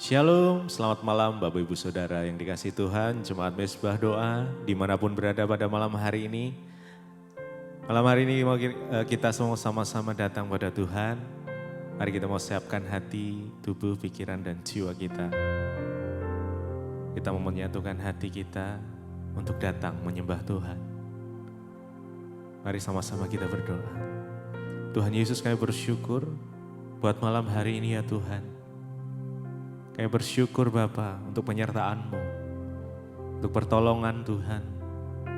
Shalom, selamat malam Bapak Ibu Saudara yang dikasihi Tuhan, Jemaat Mesbah Doa, dimanapun berada pada malam hari ini. Malam hari ini kita semua sama-sama datang pada Tuhan. Mari kita mau siapkan hati, tubuh, pikiran, dan jiwa kita. Kita mau menyatukan hati kita untuk datang menyembah Tuhan. Mari sama-sama kita berdoa. Tuhan Yesus, kami bersyukur buat malam hari ini ya Tuhan. Kami bersyukur Bapa untuk penyertaan-Mu, untuk pertolongan Tuhan,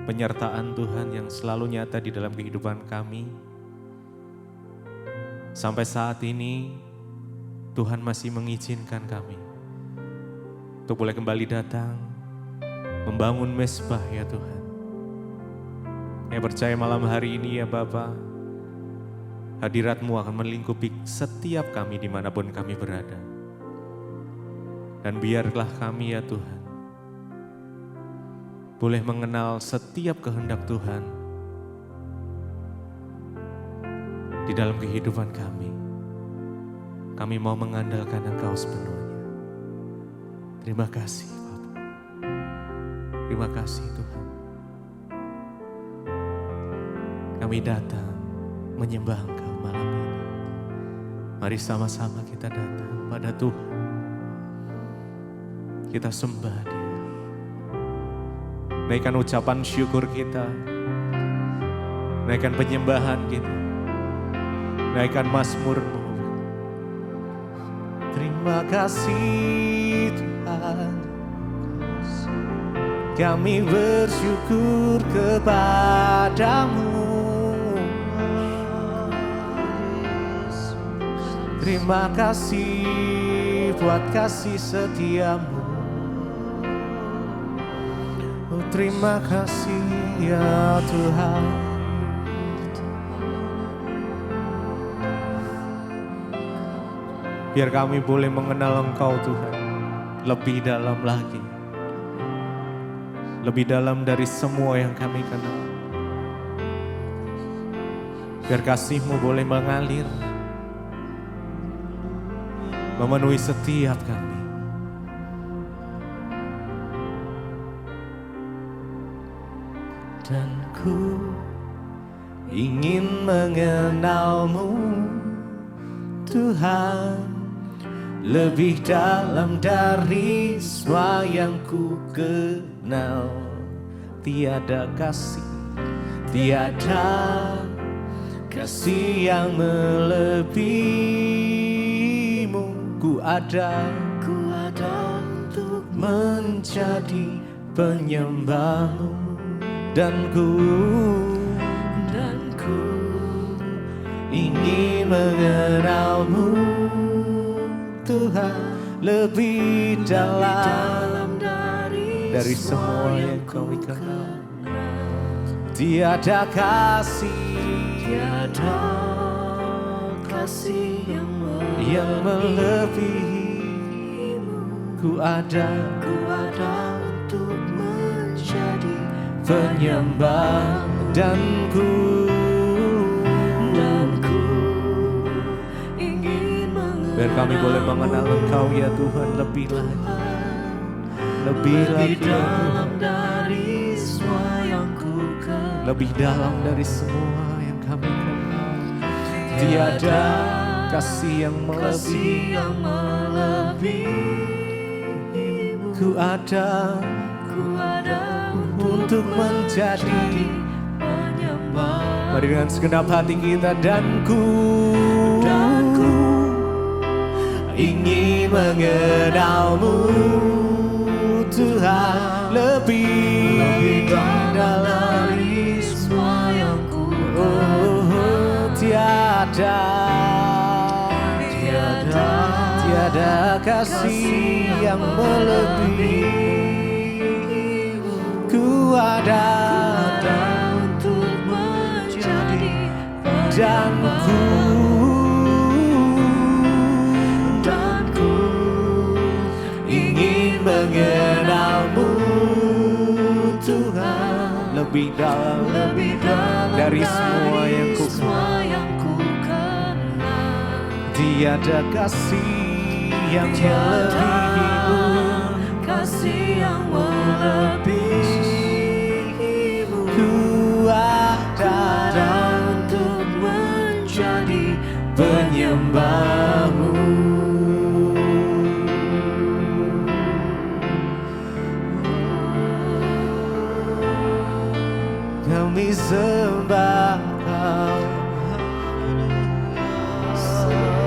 penyertaan Tuhan yang selalu nyata di dalam kehidupan kami. Sampai saat ini Tuhan masih mengizinkan kami untuk boleh kembali datang, membangun mesbah ya Tuhan. Kami percaya malam hari ini ya Bapa, hadirat-Mu akan melingkupi setiap kami dimanapun kami berada. Dan biarlah kami ya Tuhan boleh mengenal setiap kehendak Tuhan di dalam kehidupan kami. Kami mau mengandalkan Engkau sepenuhnya. Terima kasih Bapak. Terima kasih Tuhan. Kami datang menyembah Engkau malam ini. Mari sama-sama kita datang pada Tuhan. Kita sembah Dia. Naikkan ucapan syukur kita. Naikkan penyembahan kita. Naikkan mazmur-Mu. Terima kasih Tuhan. Kami bersyukur kepadamu. Terima kasih buat kasih setia-Mu. Terima kasih ya Tuhan. Biar kami boleh mengenal Engkau Tuhan lebih dalam lagi. Lebih dalam dari semua yang kami kenal. Biar kasih-Mu boleh mengalir, memenuhi setiap kami. Dan ku ingin mengenal-Mu Tuhan lebih dalam dari semua yang ku kenal. Tiada kasih, tiada kasih yang melebihi-Mu. Ku ada untuk menjadi penyembah-Mu. Dan ku ingin mengenal-Mu Tuhan lebih dalam dari semua yang kau kenal. Tiada kasih yang melebihi-Mu. Ku ada untuk menjadi penyembah. Dan ku ingin mengenal. Biar kami boleh mengenal Engkau ya Tuhan lebih lagi. Lebih dalam dari semua yang ku kenal. Lebih dalam dari semua yang kami kenal. Tiada kasih yang melebihi-Mu. Ku ada untuk menjadi penyembah. Mari dengan segenap hati kita. Dan ku ingin mengenal-Mu Tuhan lebih dalam dari semua yang ku kenal. Tiada kasih yang melebihi. Ku ada untuk menjadi dan ku ingin mengenal-Mu Tuhan lebih dalam dari semua yang ku kenal. Tiada kasih yang melebihimu, kasih yang melebihimu. ku ada untuk menjadi penyembahmu. Kami sembah Kau,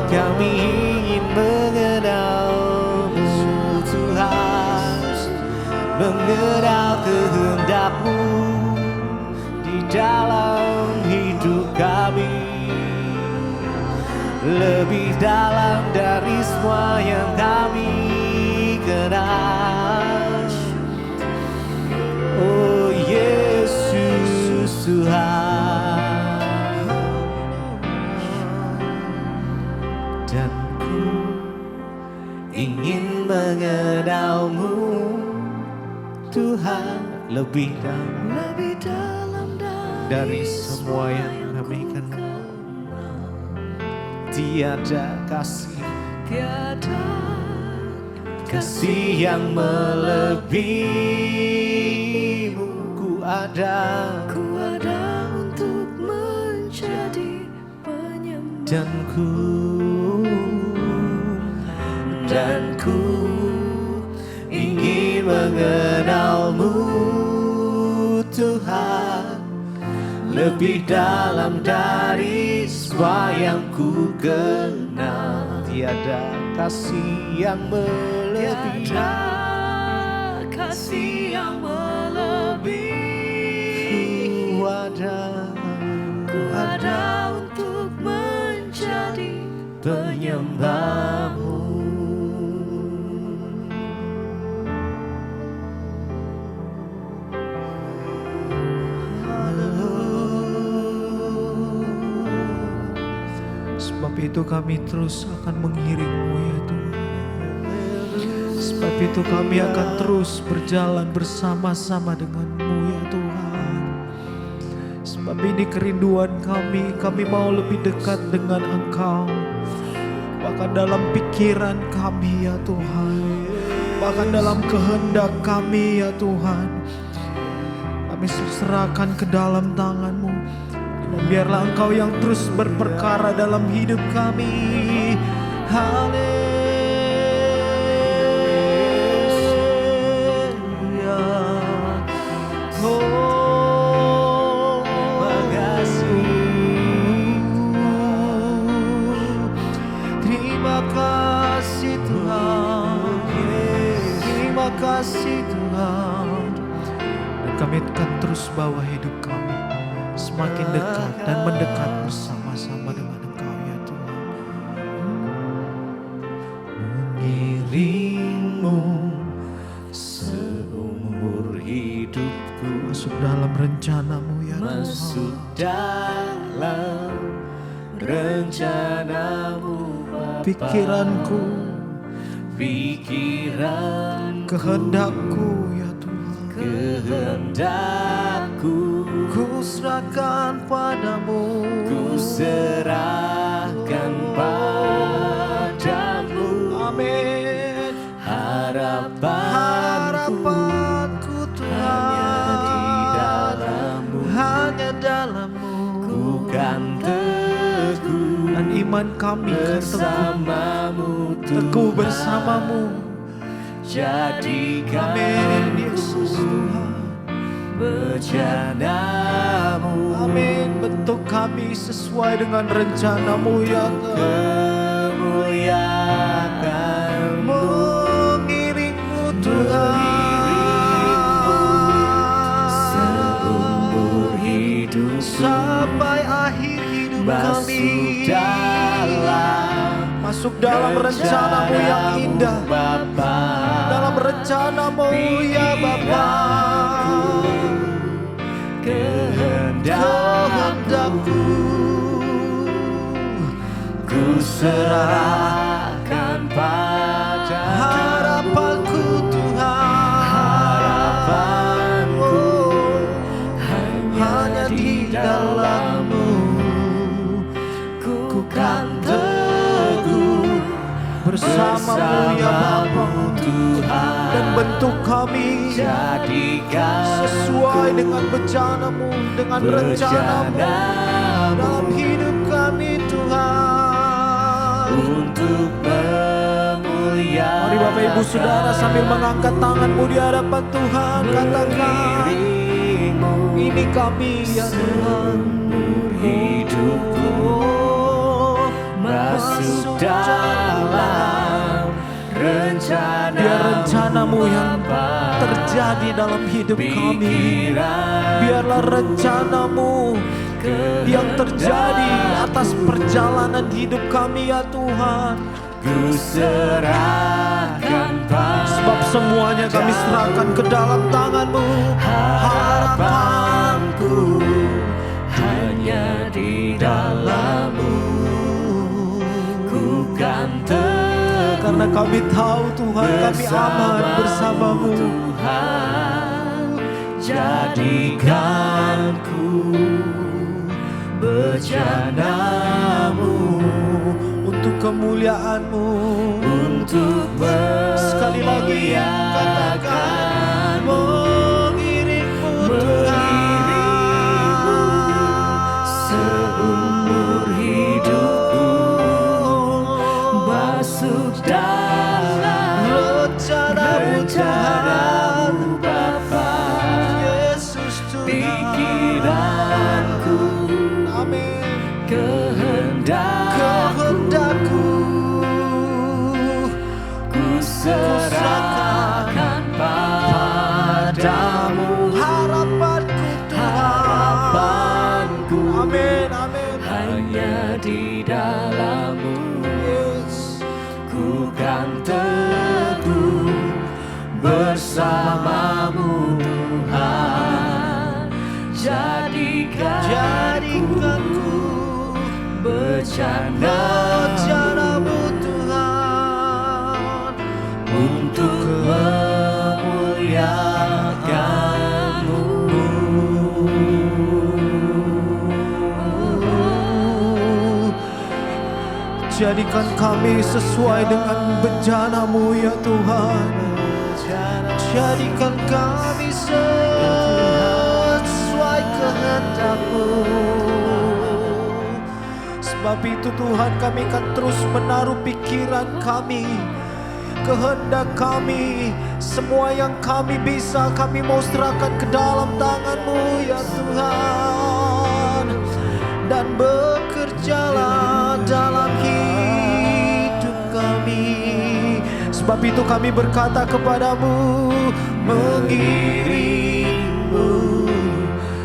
kami ingin mengenal-Mu Tuhan, mengenal kehendak-Mu di dalam hidup kami, lebih dalam dari semua yang kami kenal. Oh Yesus Tuhan, dan ku ingin mengenal-Mu Tuhan, lebih dalam dari semua yang kami kenal. Tiada kasih yang melebihimu. Ku ada untuk menjadi penyembah. Dan ku ingin mengenal-Mu Tuhan, lebih dalam dari semua yang ku kenal. Tiada kasih yang melebihi, Tiada kasih yang melebihi. ku ada untuk menjadi penyembah-Mu. Sebab itu kami terus akan mengiring-Mu ya Tuhan. Sebab itu kami akan terus berjalan bersama-sama dengan-Mu ya Tuhan. Sebab ini kerinduan kami mau lebih dekat dengan Engkau. Bahkan dalam pikiran kami ya Tuhan, bahkan dalam kehendak kami ya Tuhan, kami serahkan ke dalam tangan-Mu. Dan biarlah Engkau yang terus berperkara dalam hidup kami. Haleluya. Oh, makasih. Terima kasih Tuhan. Terima kasih Tuhan. Dan kami akan terus bawa hidup kami semakin dekat dan mendekat bersama-sama dengan Engkau ya Tuhan. Mengiring-Mu seumur hidupku, Masuk dalam rencana-Mu ya masuk Tuhan. dalam rencana-Mu Bapa. Pikiranku, kehendakku ya Tuhan, kehendakku ku serahkan padamu. ku serahkan padamu. Amin. Harapanku Harapanku hanya di Tuhan, dalam-Mu, hanya dalam-Mu. ku kan teguh Dan iman kami kan bersama-Mu teguh Tuhan. bersama-Mu. Jadikan Amin Yesus Tuhan. bejana-Mu, Amin. Bentuk kami sesuai dengan rencana-Mu ya Tuhan. kemuliaan-Mu, Mengiring-Mu Tuhan seumur hidup sampai akhir hidup kami. Masuk dalam rencana-Mu yang indah, Bapa, dalam rencana-Mu ya Bapa. Kehendakku ku serahkan pada harapanku Tuhan. harapanku Hanya di dalam-Mu ku kan teguh bersama-Mu ya Bapa. Dan bentuk kami sesuai dengan bencana-Mu, dengan rencana-Mu dalam hidup kami Tuhan. Untuk memuliakan. Mari Bapak Ibu Saudara sambil mengangkat tanganmu di hadapan Tuhan, katakan, ini kami ya Tuhan. Hidupku masuk dalam rencana. Biar rencana-Mu yang terjadi dalam hidup kami. Biarlah rencana-Mu yang terjadi atas perjalanan hidup kami ya Tuhan. Ku serahkan padamu. Sebab semuanya kami serahkan ke dalam tangan-Mu. Harapanku hanya di dalam-Mu. Ku kan teguh karena kami tahu Tuhan kami aman bersama-Mu. Tuhan, jadikan ku bencana-Mu Untuk kemuliaan-Mu, untuk sekali lagi katakan, mengiringmu Tuhan, seumur hidupku masuk dalam rencana-Mu Bapa. Yesus Tuhan, pikiranku, amin, kehendakku ku serahkan padamu. harapanku Tuhan, Harapanku amin, amin, hanya di dalam-Mu. yes. Ku kan teguh bersama-Mu Tuhan. Jadikanku bencana-Mu Tuhan, untuk memuliakan-Mu. Jadikan kami sesuai dengan bencana-Mu ya Tuhan. Jadikan kami sesuai kehendak-Mu. Sebab itu Tuhan, kami akan terus menaruh pikiran kami, kehendak kami, semua yang kami bisa kami mau serahkan ke dalam tangan-Mu ya Tuhan. Dan bekerjalah dalam hidup kami. Sebab itu kami berkata kepadamu, mengiringmu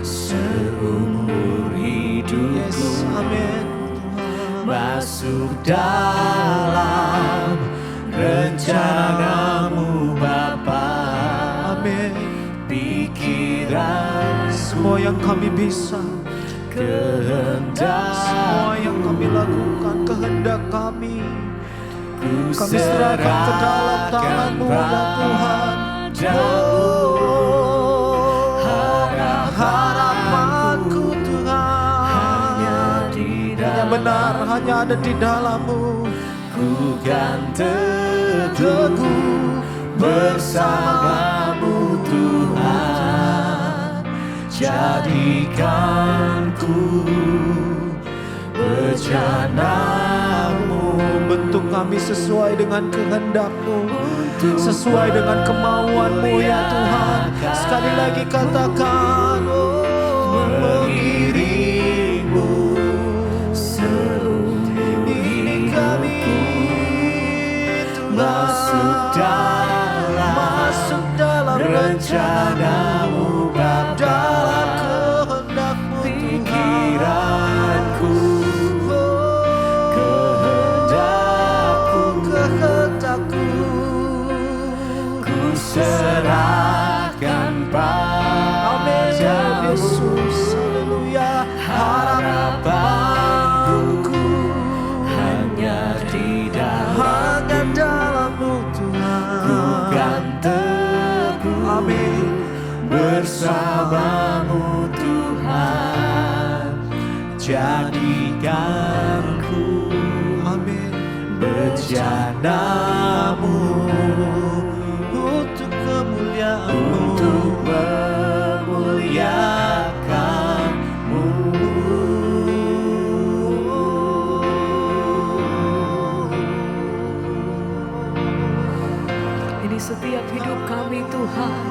Seumur hidupku, yes, amin, masuk dalam rencana-Mu Bapa. amin. Pikiran, Semua yang kami bisa, kehendak, semua yang kami lakukan, kehendak kami kami serahkan ke dalam tangan-Mu ya Tuhan. Oh, harapanku Tuhan hanya benar, hanya ada di dalam-Mu. ku kan teguh bersama-Mu Tuhan. Jadikanku bencana-Mu. Bentuk kami sesuai dengan kehendak-Mu, sesuai dengan kemauan-Mu ya Tuhan. Sekali lagi katakan, oh, mengiringmu. Ini kami Tuhan, masuk dalam rencana-Mu, dalam kehendak-Mu Pikiranku, kehendakku, ku serahkan amin ya padamu. Yesus, haleluya. Harapanku hanya di dalam-Mu Tuhan. kan teguh Amin. bersama-Mu Tuhan. Jadikanku Amin. bencana rencanamu untuk kemuliaan-Mu. untuk memuliakan-Mu. Ini setiap hidup kami Tuhan,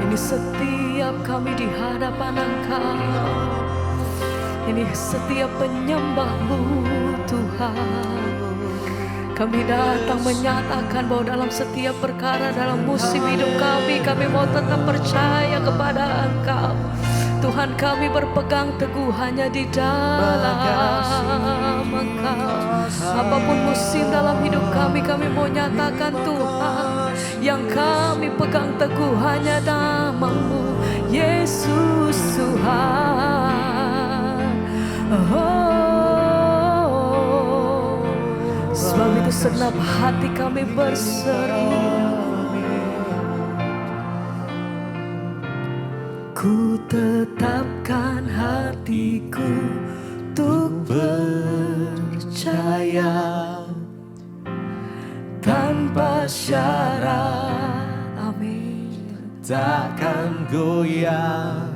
ini setiap kami di hadapan Engkau, ini setiap penyembah-Mu Tuhan. Kami datang menyatakan bahwa dalam setiap perkara dalam musim hidup kami mau tetap percaya kepada Engkau. Tuhan, kami berpegang teguh hanya di dalam Engkau. Apapun musim dalam hidup kami mau nyatakan Tuhan, yang kami pegang teguh hanya nama-Mu, Yesus Tuhan. Sebab itu segenap hati kami berseru, ku tetapkan hatiku untuk percaya tanpa syarat. Amin. Takkan goyah,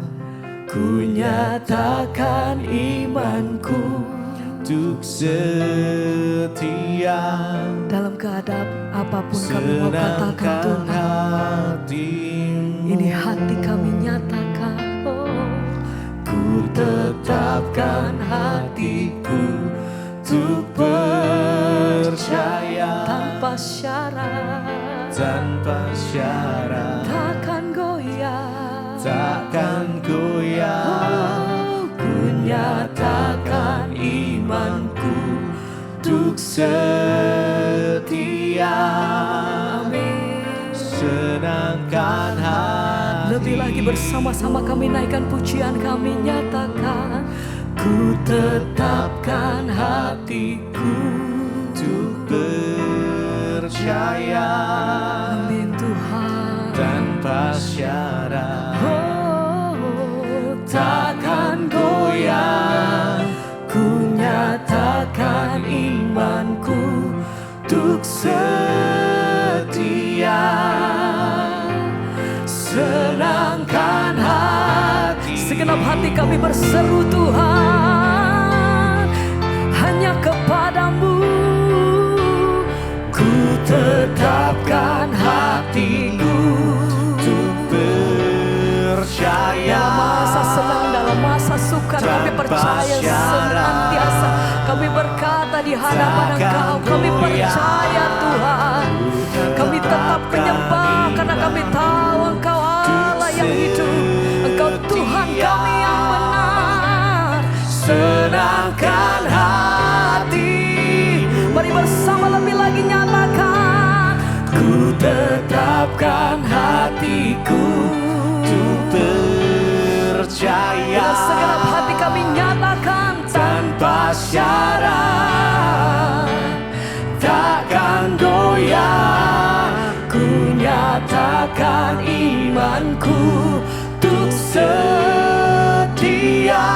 Ku nyatakan imanku untuk setia. dalam keadaan apapun kami mau katakan Senangkan Tuhan. hatimu, Ini hati kami nyatakan, oh, ku tetapkan hatiku untuk percaya tanpa syarat, tanpa syarat. takkan goyah, Takkan goyah, oh, ku nyatakan imanku untuk setia. amin. Senangkan hati, Lebih lagi bersama-sama kami naikkan pujian, kami nyatakan, ku tetapkan hatiku untuk percaya amin Tuhan. tanpa syarat. Oh, Takkan goyah, ku nyatakan imanku untuk setia. Senangkan hati, segenap hati kami berseru Tuhan, hanya kepadamu ku tetapkan hatiku untuk percaya. dalam masa senang, dalam masa sukar kami Tanpa percaya syarat, senantiasa kami berkata di hadapan takkan Engkau, kami goyah. percaya Tuhan, kami tetap menyembah karena kami tahu Engkau Allah yang hidup, Engkau Tuhan kami yang benar. Senangkan hati, Mari bersama lebih lagi nyatakan, ku tetapkan hatiku untuk percaya dengan segenap hati kami nyatakan, tanpa syarat. Takkan goyah, ku nyatakan imanku untuk setia.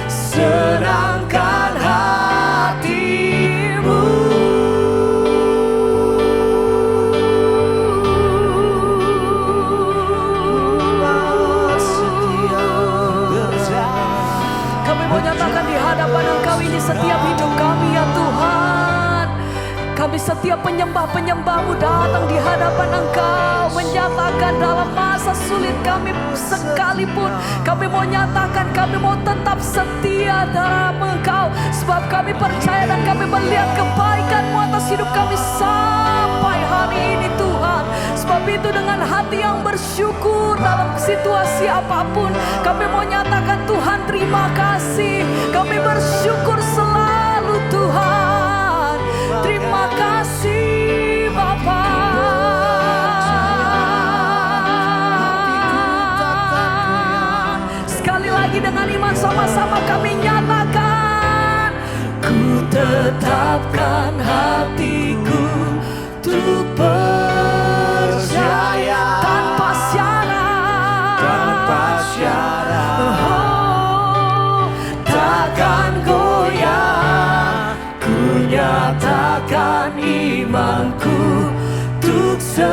Senangkan hatimu, kami mau nyatakan di hadapan Engkau, ini setiap hidup kami ya Tuhan. Kami setiap penyembah-penyembah-Mu datang di hadapan Engkau, menyatakan dalam masa sulit kami sekalipun, kami mau nyatakan kami mau tetap setia dalam Engkau. Sebab kami percaya dan kami melihat kebaikan-Mu atas hidup kami sampai hari ini Tuhan. Sebab itu dengan hati yang bersyukur dalam situasi apapun, kami mau nyatakan Tuhan terima kasih. Kami bersyukur selalu Tuhan. Terima kasih Bapa. Sekali lagi dengan iman sama-sama kami nyatakan, ku tetapkan hatiku untuk percaya tanpa syarat. tanpa syarat. Oh, Takkan goyah, ku nyatakan imanku untuk setia.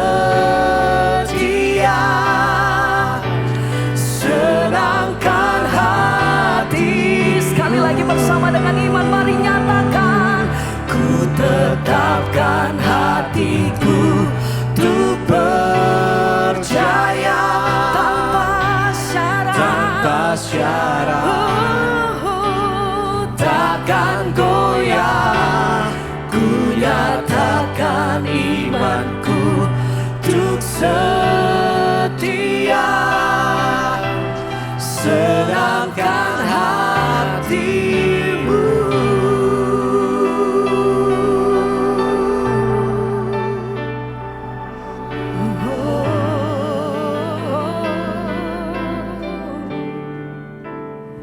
Senangkan hati. Sekali lagi bersama dengan iman, mari nyatakan. Ku tetapkan hatiku untuk percaya tanpa syarat, takkan goyah. Ku nyatakan imanku untuk setia. Senangkan hatimu.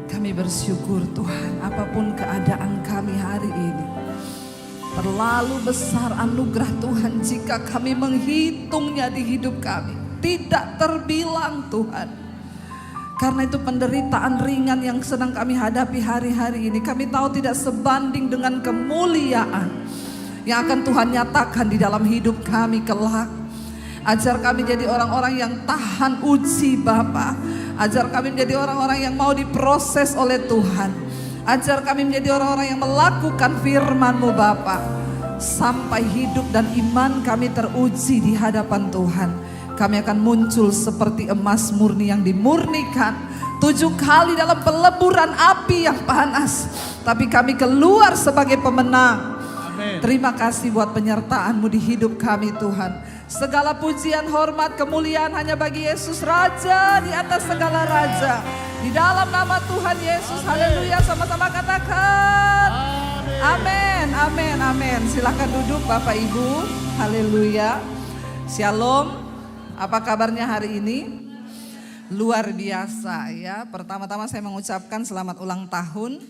Kami bersyukur Tuhan, apapun keadaan kami hari ini, terlalu besar anugerah Tuhan jika kami menghitungnya di hidup kami. Tidak terbilang Tuhan. Karena itu penderitaan ringan yang sedang kami hadapi hari-hari ini, kami tahu tidak sebanding dengan kemuliaan yang akan Tuhan nyatakan di dalam hidup kami kelak. Ajar kami jadi orang-orang yang tahan uji Bapa. Ajar kami menjadi orang-orang yang mau diproses oleh Tuhan. Ajar kami menjadi orang-orang yang melakukan firman-Mu Bapa, sampai hidup dan iman kami teruji di hadapan Tuhan. Kami akan muncul seperti emas murni yang dimurnikan 7 kali dalam peleburan api yang panas. Tapi kami keluar sebagai pemenang. Amin. Terima kasih buat penyertaan-Mu di hidup kami Tuhan. Segala pujian, hormat, kemuliaan hanya bagi Yesus, Raja di atas segala raja. Di dalam nama Tuhan Yesus, haleluya, sama-sama katakan. Amin, amin, amin. Silakan duduk Bapak Ibu, haleluya. Shalom, apa kabarnya hari ini? Luar biasa ya. Pertama-tama saya mengucapkan selamat ulang tahun.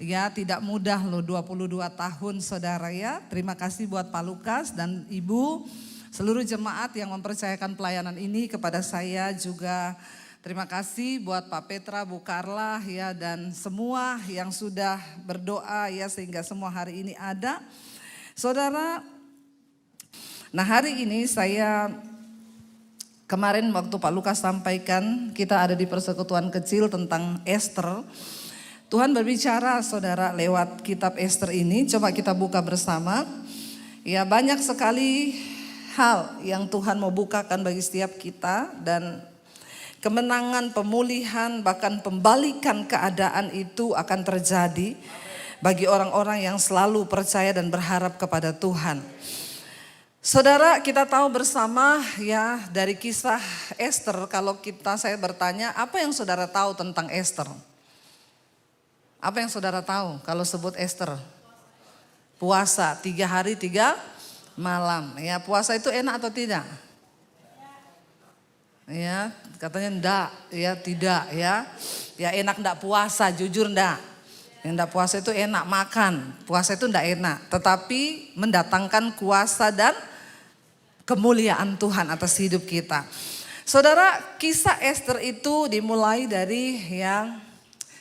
Ya, tidak mudah loh 22 tahun saudara ya. Terima kasih buat Pak Lukas dan Ibu, seluruh jemaat yang mempercayakan pelayanan ini kepada saya juga. Terima kasih buat Pak Petra, Bu Karla ya, dan semua yang sudah berdoa ya sehingga semua hari ini ada. Saudara, nah hari ini saya kemarin waktu Pak Lukas sampaikan kita ada di persekutuan kecil tentang Esther. Tuhan berbicara saudara lewat kitab Esther ini, coba kita buka bersama. Ya, banyak sekali hal yang Tuhan mau bukakan bagi setiap kita, dan kemenangan, pemulihan, bahkan pembalikan keadaan itu akan terjadi bagi orang-orang yang selalu percaya dan berharap kepada Tuhan. Saudara, kita tahu bersama ya dari kisah Esther, kalau saya bertanya apa yang saudara tahu tentang Esther? Apa yang saudara tahu kalau sebut Esther? Puasa 3 hari 3 malam. Ya, puasa itu enak atau tidak? Ya, katanya enggak, ya tidak ya. Ya enak enggak puasa, jujur enggak? Yang enggak puasa itu enak makan, puasa itu enggak enak. Tetapi mendatangkan kuasa dan kemuliaan Tuhan atas hidup kita. Saudara, kisah Esther itu dimulai dari yang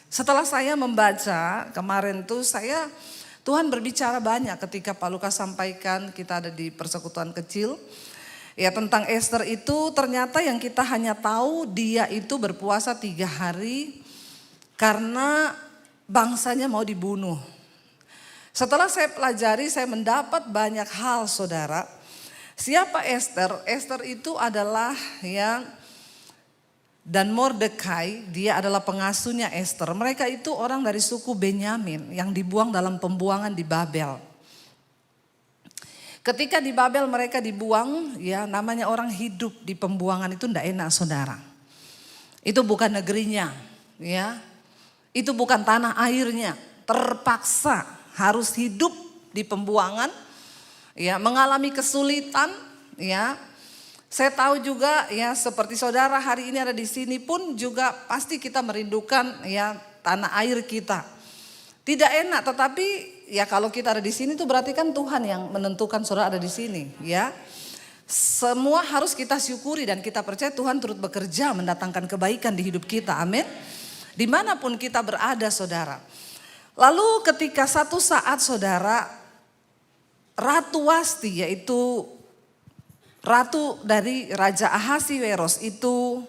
setelah saya membaca kemarin tuh Tuhan berbicara banyak ketika Pak Lukas sampaikan kita ada di persekutuan kecil. Ya tentang Esther itu ternyata yang kita hanya tahu dia itu berpuasa 3 hari karena bangsanya mau dibunuh. Setelah saya pelajari saya mendapat banyak hal saudara. Siapa Esther? Esther itu adalah yang dan Mordekai, dia adalah pengasuhnya Esther. Mereka itu orang dari suku Benyamin yang dibuang dalam pembuangan di Babel. Ketika di Babel mereka dibuang, ya namanya orang hidup di pembuangan itu enggak enak saudara. Itu bukan negerinya, ya. Itu bukan tanah airnya. Terpaksa harus hidup di pembuangan, ya mengalami kesulitan, ya. Saya tahu juga ya seperti saudara hari ini ada di sini pun juga pasti kita merindukan ya tanah air kita. Tidak enak, tetapi ya kalau kita ada di sini itu berarti kan Tuhan yang menentukan saudara ada di sini ya. Semua harus kita syukuri dan kita percaya Tuhan turut bekerja mendatangkan kebaikan di hidup kita, amin. Dimanapun kita berada saudara. Lalu ketika satu saat saudara Ratu Wasti, yaitu ratu dari Raja Ahasiweros, itu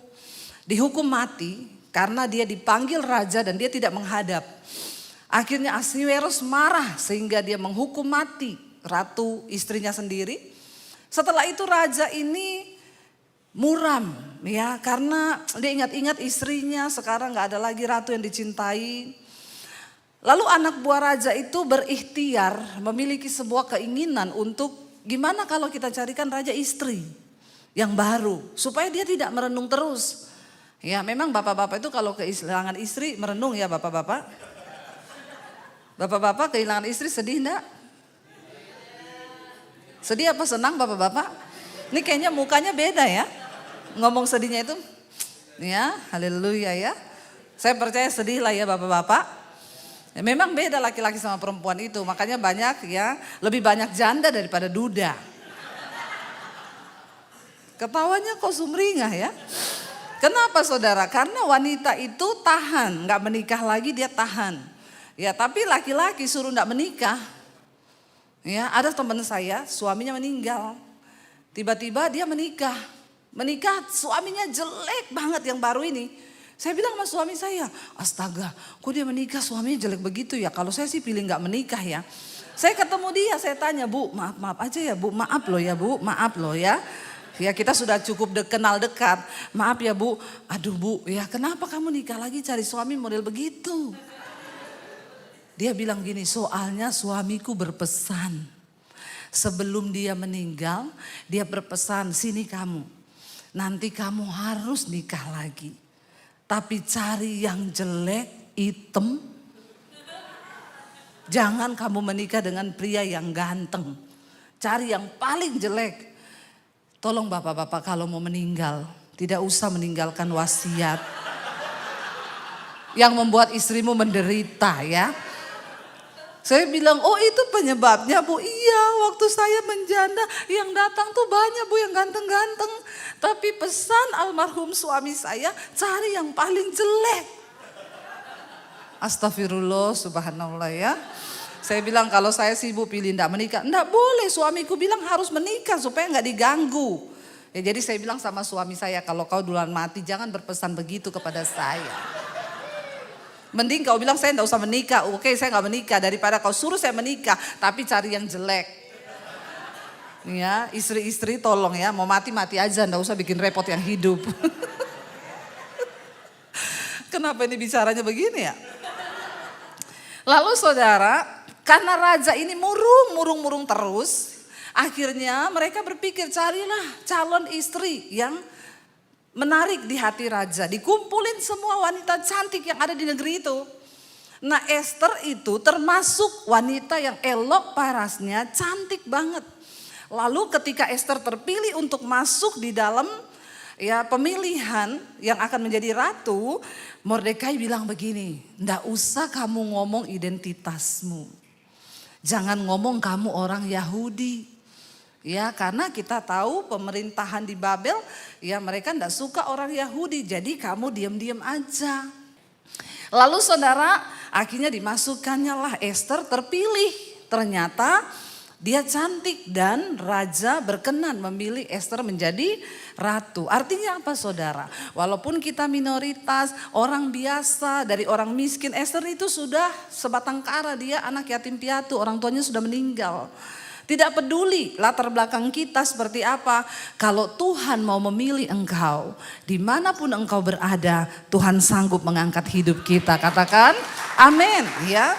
dihukum mati karena dia dipanggil raja dan dia tidak menghadap. Akhirnya Ahasiweros marah sehingga dia menghukum mati ratu istrinya sendiri. Setelah itu raja ini muram ya, karena dia ingat-ingat istrinya, sekarang gak ada lagi ratu yang dicintai. Lalu anak buah raja itu berikhtiar memiliki sebuah keinginan untuk gimana kalau kita carikan raja istri yang baru supaya dia tidak merenung terus. Ya memang bapak-bapak itu kalau kehilangan istri merenung ya bapak-bapak. Bapak-bapak kehilangan istri sedih enggak? Sedih apa senang bapak-bapak? Ini kayaknya mukanya beda ya. Ngomong sedihnya itu. Ya haleluya ya. Saya percaya sedih lah ya bapak-bapak. Ya, memang beda laki-laki sama perempuan itu, makanya banyak ya, lebih banyak janda daripada duda. Ketawanya kok sumringah ya. Kenapa saudara? Karena wanita itu tahan, gak menikah lagi dia tahan. Ya tapi laki-laki suruh gak menikah. Ya ada teman saya suaminya meninggal. Tiba-tiba dia menikah. Menikah suaminya jelek banget yang baru ini. Saya bilang sama suami saya, astaga kok dia menikah suaminya jelek begitu ya. Kalau saya sih pilih gak menikah ya. Saya ketemu dia, saya tanya, Bu maaf aja ya Bu, maaf loh ya Bu, maaf loh ya. Ya kita sudah cukup kenal dekat, maaf ya Bu. Aduh Bu, ya kenapa kamu nikah lagi cari suami model begitu? Dia bilang gini, soalnya suamiku berpesan. Sebelum dia meninggal, dia berpesan, sini kamu. Nanti kamu harus nikah lagi. Tapi cari yang jelek, hitam. Jangan kamu menikah dengan pria yang ganteng. Cari yang paling jelek. Tolong bapak-bapak kalau mau meninggal, tidak usah meninggalkan wasiat. Yang membuat istrimu menderita ya. Saya bilang, oh itu penyebabnya Bu. Iya waktu saya menjanda yang datang tuh banyak Bu yang ganteng-ganteng. Tapi pesan almarhum suami saya cari yang paling jelek. Astagfirullah subhanallah ya. Saya bilang kalau saya sih Bu pilih enggak menikah. Enggak boleh, suamiku bilang harus menikah supaya enggak diganggu. Ya jadi saya bilang sama suami saya, kalau kau duluan mati jangan berpesan begitu kepada saya. Mending kau bilang saya enggak usah menikah, oke saya enggak menikah. Daripada kau suruh saya menikah tapi cari yang jelek. Ya istri-istri tolong ya, mau mati-mati aja enggak usah bikin repot yang hidup. Kenapa ini bicaranya begini ya? Lalu saudara, karena raja ini murung terus, akhirnya mereka berpikir carilah calon istri yang menarik di hati raja. Dikumpulin semua wanita cantik yang ada di negeri itu. Nah Esther itu termasuk wanita yang elok parasnya, cantik banget. Lalu ketika Esther terpilih untuk masuk di dalam ya pemilihan yang akan menjadi ratu, Mordekai bilang begini, ndak usah kamu ngomong identitasmu. Jangan ngomong kamu orang Yahudi. Ya karena kita tahu pemerintahan di Babel, ya mereka ndak suka orang Yahudi, jadi kamu diam-diam aja. Lalu saudara, akhirnya dimasukkannya lah Esther terpilih. Ternyata dia cantik dan raja berkenan memilih Esther menjadi ratu. Artinya apa saudara? Walaupun kita minoritas, orang biasa, dari orang miskin, Esther itu sudah sebatang kara, dia anak yatim piatu, orang tuanya sudah meninggal. Tidak peduli latar belakang kita seperti apa. Kalau Tuhan mau memilih engkau, dimanapun engkau berada, Tuhan sanggup mengangkat hidup kita. Katakan amin ya.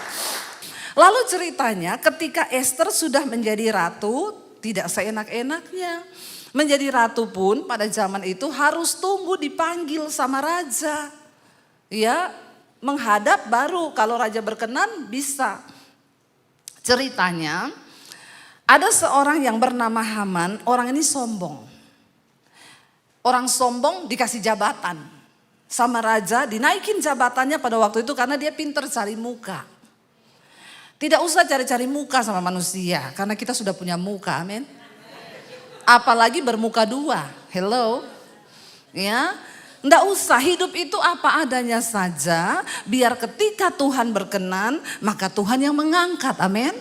Lalu ceritanya ketika Esther sudah menjadi ratu, tidak seenak-enaknya. Menjadi ratu pun pada zaman itu harus tunggu dipanggil sama raja. Ya, menghadap baru kalau raja berkenan bisa. Ceritanya ada seorang yang bernama Haman, orang ini sombong. Orang sombong dikasih jabatan sama raja, dinaikin jabatannya pada waktu itu karena dia pinter cari muka. Tidak usah cari-cari muka sama manusia karena kita sudah punya muka, amin. Apalagi bermuka dua, hello. Ya, enggak usah, hidup itu apa adanya saja, biar ketika Tuhan berkenan, maka Tuhan yang mengangkat, amin.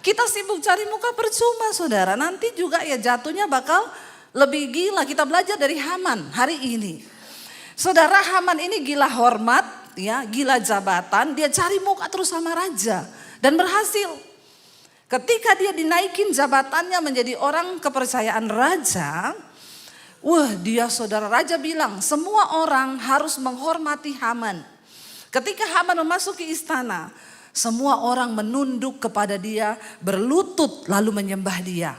Kita sibuk cari muka percuma saudara. Nanti juga ya jatuhnya bakal lebih gila. Kita belajar dari Haman hari ini. Saudara, Haman ini gila hormat, ya, gila jabatan. Dia cari muka terus sama raja dan berhasil. Ketika dia dinaikin jabatannya menjadi orang kepercayaan raja, dia saudara raja bilang semua orang harus menghormati Haman. Ketika Haman memasuki istana, semua orang menunduk kepada dia, berlutut lalu menyembah dia.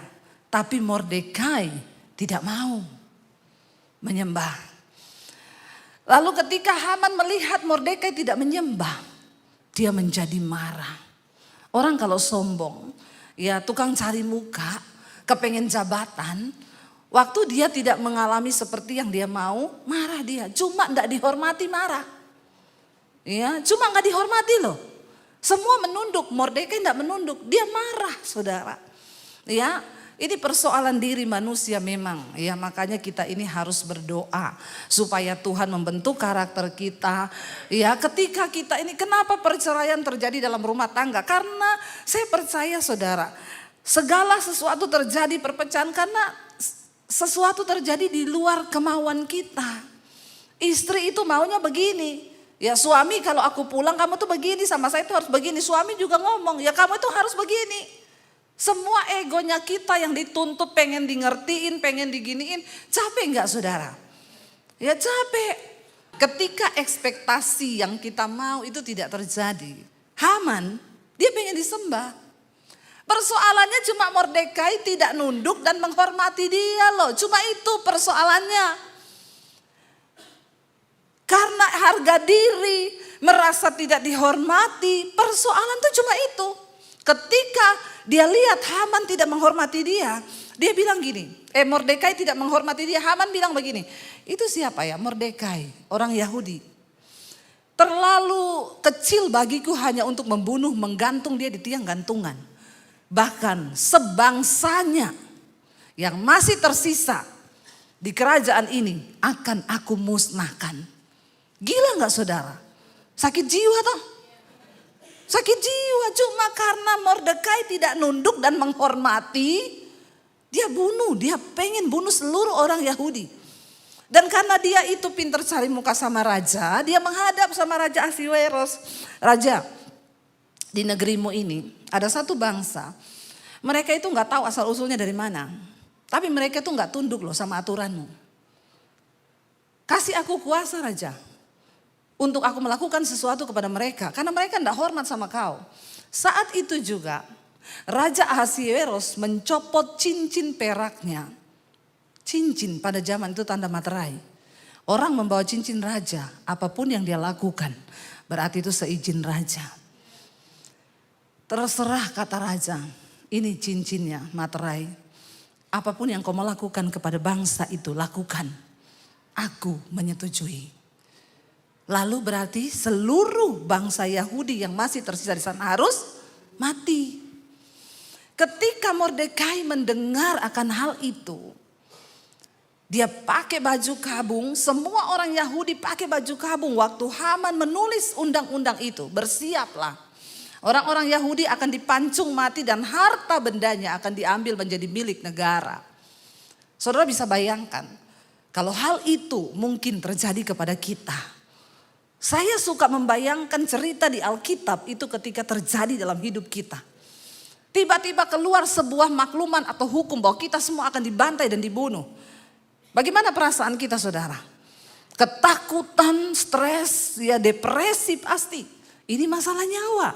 Tapi Mordekai tidak mau menyembah. Lalu ketika Haman melihat Mordekai tidak menyembah, dia menjadi marah. Orang kalau sombong, ya tukang cari muka, kepengen jabatan, waktu dia tidak mengalami seperti yang dia mau, marah dia. Cuma enggak dihormati marah. Ya, cuma enggak dihormati loh. Semua menunduk, Mordekai enggak menunduk, dia marah saudara. Ya, ini persoalan diri manusia memang. Ya, makanya kita ini harus berdoa supaya Tuhan membentuk karakter kita. Ya, ketika kita ini kenapa perceraian terjadi dalam rumah tangga? Karena saya percaya saudara, segala sesuatu terjadi perpecahan karena sesuatu terjadi di luar kemauan kita. Istri itu maunya begini. Ya, suami kalau aku pulang kamu tuh begini sama saya tuh harus begini. Suami juga ngomong, ya kamu itu harus begini. Semua egonya kita yang dituntut pengen di ngertiin, pengen diginiin. Capek enggak saudara? Ya capek. Ketika ekspektasi yang kita mau itu tidak terjadi. Haman, dia pengen disembah. Persoalannya cuma Mordekai tidak nunduk dan menghormati dia loh. Cuma itu persoalannya. Karena harga diri, merasa tidak dihormati, persoalan itu cuma itu. Ketika dia lihat Haman tidak menghormati dia bilang gini, Mordekai tidak menghormati dia, Haman bilang begini, itu siapa ya Mordekai, orang Yahudi. Terlalu kecil bagiku hanya untuk membunuh, menggantung dia di tiang gantungan. Bahkan sebangsanya yang masih tersisa di kerajaan ini akan aku musnahkan. Gila gak saudara? Sakit jiwa toh? Sakit jiwa cuma karena Mordekai tidak nunduk dan menghormati. Dia bunuh, dia pengen bunuh seluruh orang Yahudi. Dan karena dia itu pintar cari muka sama raja, dia menghadap sama Raja Ahasiweros. Raja, di negerimu ini ada satu bangsa. Mereka itu gak tahu asal usulnya dari mana. Tapi mereka itu gak tunduk loh sama aturanmu. Kasih aku kuasa raja. Untuk aku melakukan sesuatu kepada mereka. Karena mereka tidak hormat sama kau. Saat itu juga Raja Ahasiweros mencopot cincin peraknya. Cincin pada zaman itu tanda materai. Orang membawa cincin raja, apapun yang dia lakukan, berarti itu seizin raja. Terserah kata raja, ini cincinnya materai. Apapun yang kau melakukan kepada bangsa itu, lakukan. Aku menyetujui. Lalu berarti seluruh bangsa Yahudi yang masih tersisa di sana harus mati. Ketika Mordekai mendengar akan hal itu, dia pakai baju kabung, semua orang Yahudi pakai baju kabung. Waktu Haman menulis undang-undang itu, bersiaplah. Orang-orang Yahudi akan dipancung mati dan harta bendanya akan diambil menjadi milik negara. Saudara bisa bayangkan, kalau hal itu mungkin terjadi kepada kita. Saya suka membayangkan cerita di Alkitab itu ketika terjadi dalam hidup kita. Tiba-tiba keluar sebuah makluman atau hukum bahwa kita semua akan dibantai dan dibunuh. Bagaimana perasaan kita saudara? Ketakutan, stres, ya depresi pasti. Ini masalah nyawa.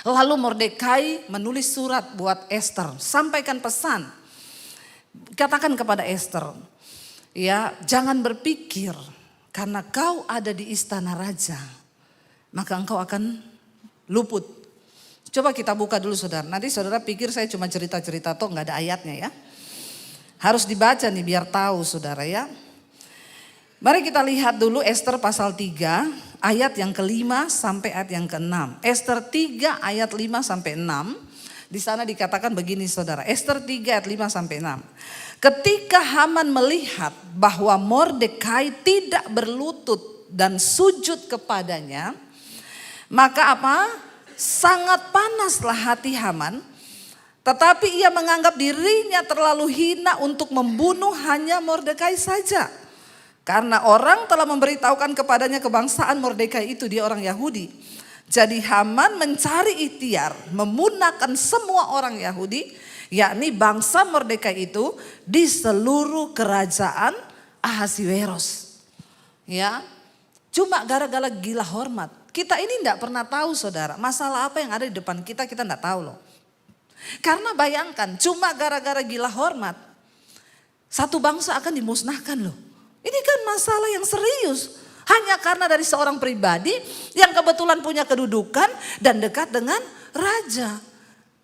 Lalu Mordekai menulis surat buat Esther. Sampaikan pesan. Katakan kepada Esther, ya jangan berpikir. Karena kau ada di istana raja, maka engkau akan luput. Coba kita buka dulu saudara. Nanti saudara pikir saya cuma cerita-cerita toh nggak ada ayatnya ya. Harus dibaca nih biar tahu saudara ya. Mari kita lihat dulu Esther pasal 3 ayat yang ke-5 sampai ayat yang ke-6. Esther 3 ayat 5 sampai 6. Di sana dikatakan begini saudara. Esther 3 ayat 5 sampai 6. Ketika Haman melihat bahwa Mordekai tidak berlutut dan sujud kepadanya, maka apa? Sangat panaslah hati Haman, tetapi ia menganggap dirinya terlalu hina untuk membunuh hanya Mordekai saja. Karena orang telah memberitahukan kepadanya kebangsaan Mordekai itu, dia orang Yahudi. Jadi Haman mencari ikhtiar memunahkan semua orang Yahudi, yakni bangsa Mordekai itu, di seluruh kerajaan Ahasiweros. Ya, cuma gara-gara gila hormat. Kita ini tidak pernah tahu saudara, masalah apa yang ada di depan kita tidak tahu loh. Karena bayangkan, cuma gara-gara gila hormat, satu bangsa akan dimusnahkan loh. Ini kan masalah yang serius. Hanya karena dari seorang pribadi yang kebetulan punya kedudukan dan dekat dengan raja.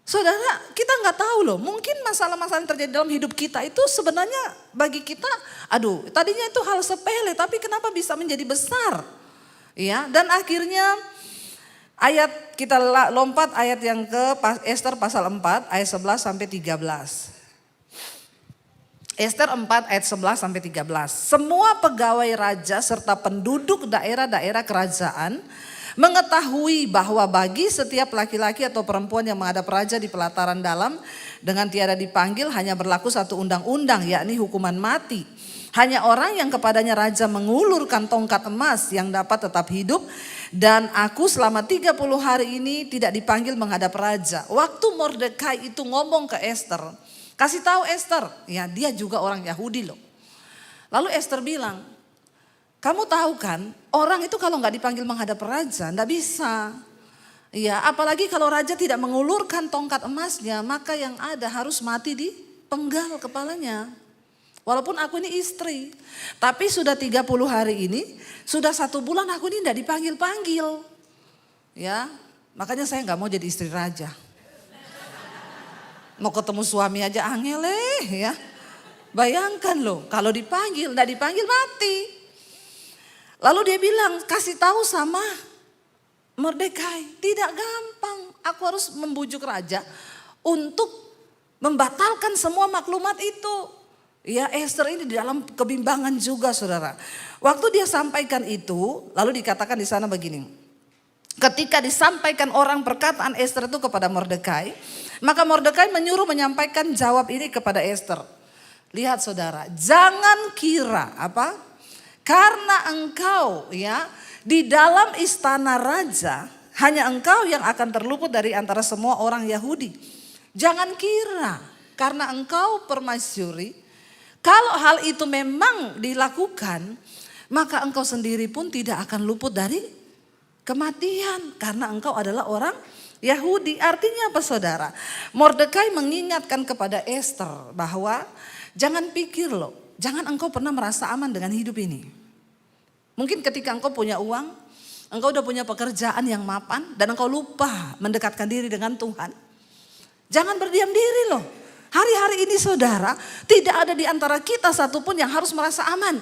Saudara, kita nggak tahu loh, mungkin masalah-masalah yang terjadi dalam hidup kita itu sebenarnya bagi kita, aduh tadinya itu hal sepele tapi kenapa bisa menjadi besar. Ya, dan akhirnya ayat kita lompat ayat yang ke Ester pasal 4 ayat 11 sampai 13. Ester 4 ayat 11 sampai 13. Semua pegawai raja serta penduduk daerah-daerah kerajaan mengetahui bahwa bagi setiap laki-laki atau perempuan yang menghadap raja di pelataran dalam dengan tiada dipanggil hanya berlaku satu undang-undang, yakni hukuman mati. Hanya orang yang kepadanya raja mengulurkan tongkat emas yang dapat tetap hidup, dan aku selama 30 hari ini tidak dipanggil menghadap raja. Waktu Mordekai itu ngomong ke Ester, kasih tahu Ester, ya dia juga orang Yahudi loh. Lalu Ester bilang, kamu tahu kan orang itu kalau nggak dipanggil menghadap raja nggak bisa. Ya, apalagi kalau raja tidak mengulurkan tongkat emasnya, maka yang ada harus mati di penggal kepalanya. Walaupun aku ini istri, tapi sudah 30 hari ini, sudah 1 bulan aku ini nggak dipanggil-panggil. Ya, makanya saya nggak mau jadi istri raja. Mau ketemu suami aja angel ya. Bayangkan loh, kalau dipanggil, enggak dipanggil mati. Lalu dia bilang, kasih tahu sama Mordekai, tidak gampang. Aku harus membujuk raja untuk membatalkan semua maklumat itu. Ya, Ester ini di dalam kebimbangan juga saudara. Waktu dia sampaikan itu, lalu dikatakan di sana begini. Ketika disampaikan orang perkataan Ester itu kepada Mordekai, maka Mordekai menyuruh menyampaikan jawab ini kepada Ester. Lihat saudara, jangan kira apa? Karena engkau ya di dalam istana raja, hanya engkau yang akan terluput dari antara semua orang Yahudi. Jangan kira karena engkau permasyuri, kalau hal itu memang dilakukan, maka engkau sendiri pun tidak akan luput dari kematian karena engkau adalah orang Yahudi. Artinya apa saudara? Mordekai mengingatkan kepada Ester bahwa jangan pikir loh, jangan engkau pernah merasa aman dengan hidup ini. Mungkin ketika engkau punya uang, engkau udah punya pekerjaan yang mapan dan engkau lupa mendekatkan diri dengan Tuhan. Jangan berdiam diri loh. Hari-hari ini saudara, tidak ada di antara kita satupun yang harus merasa aman.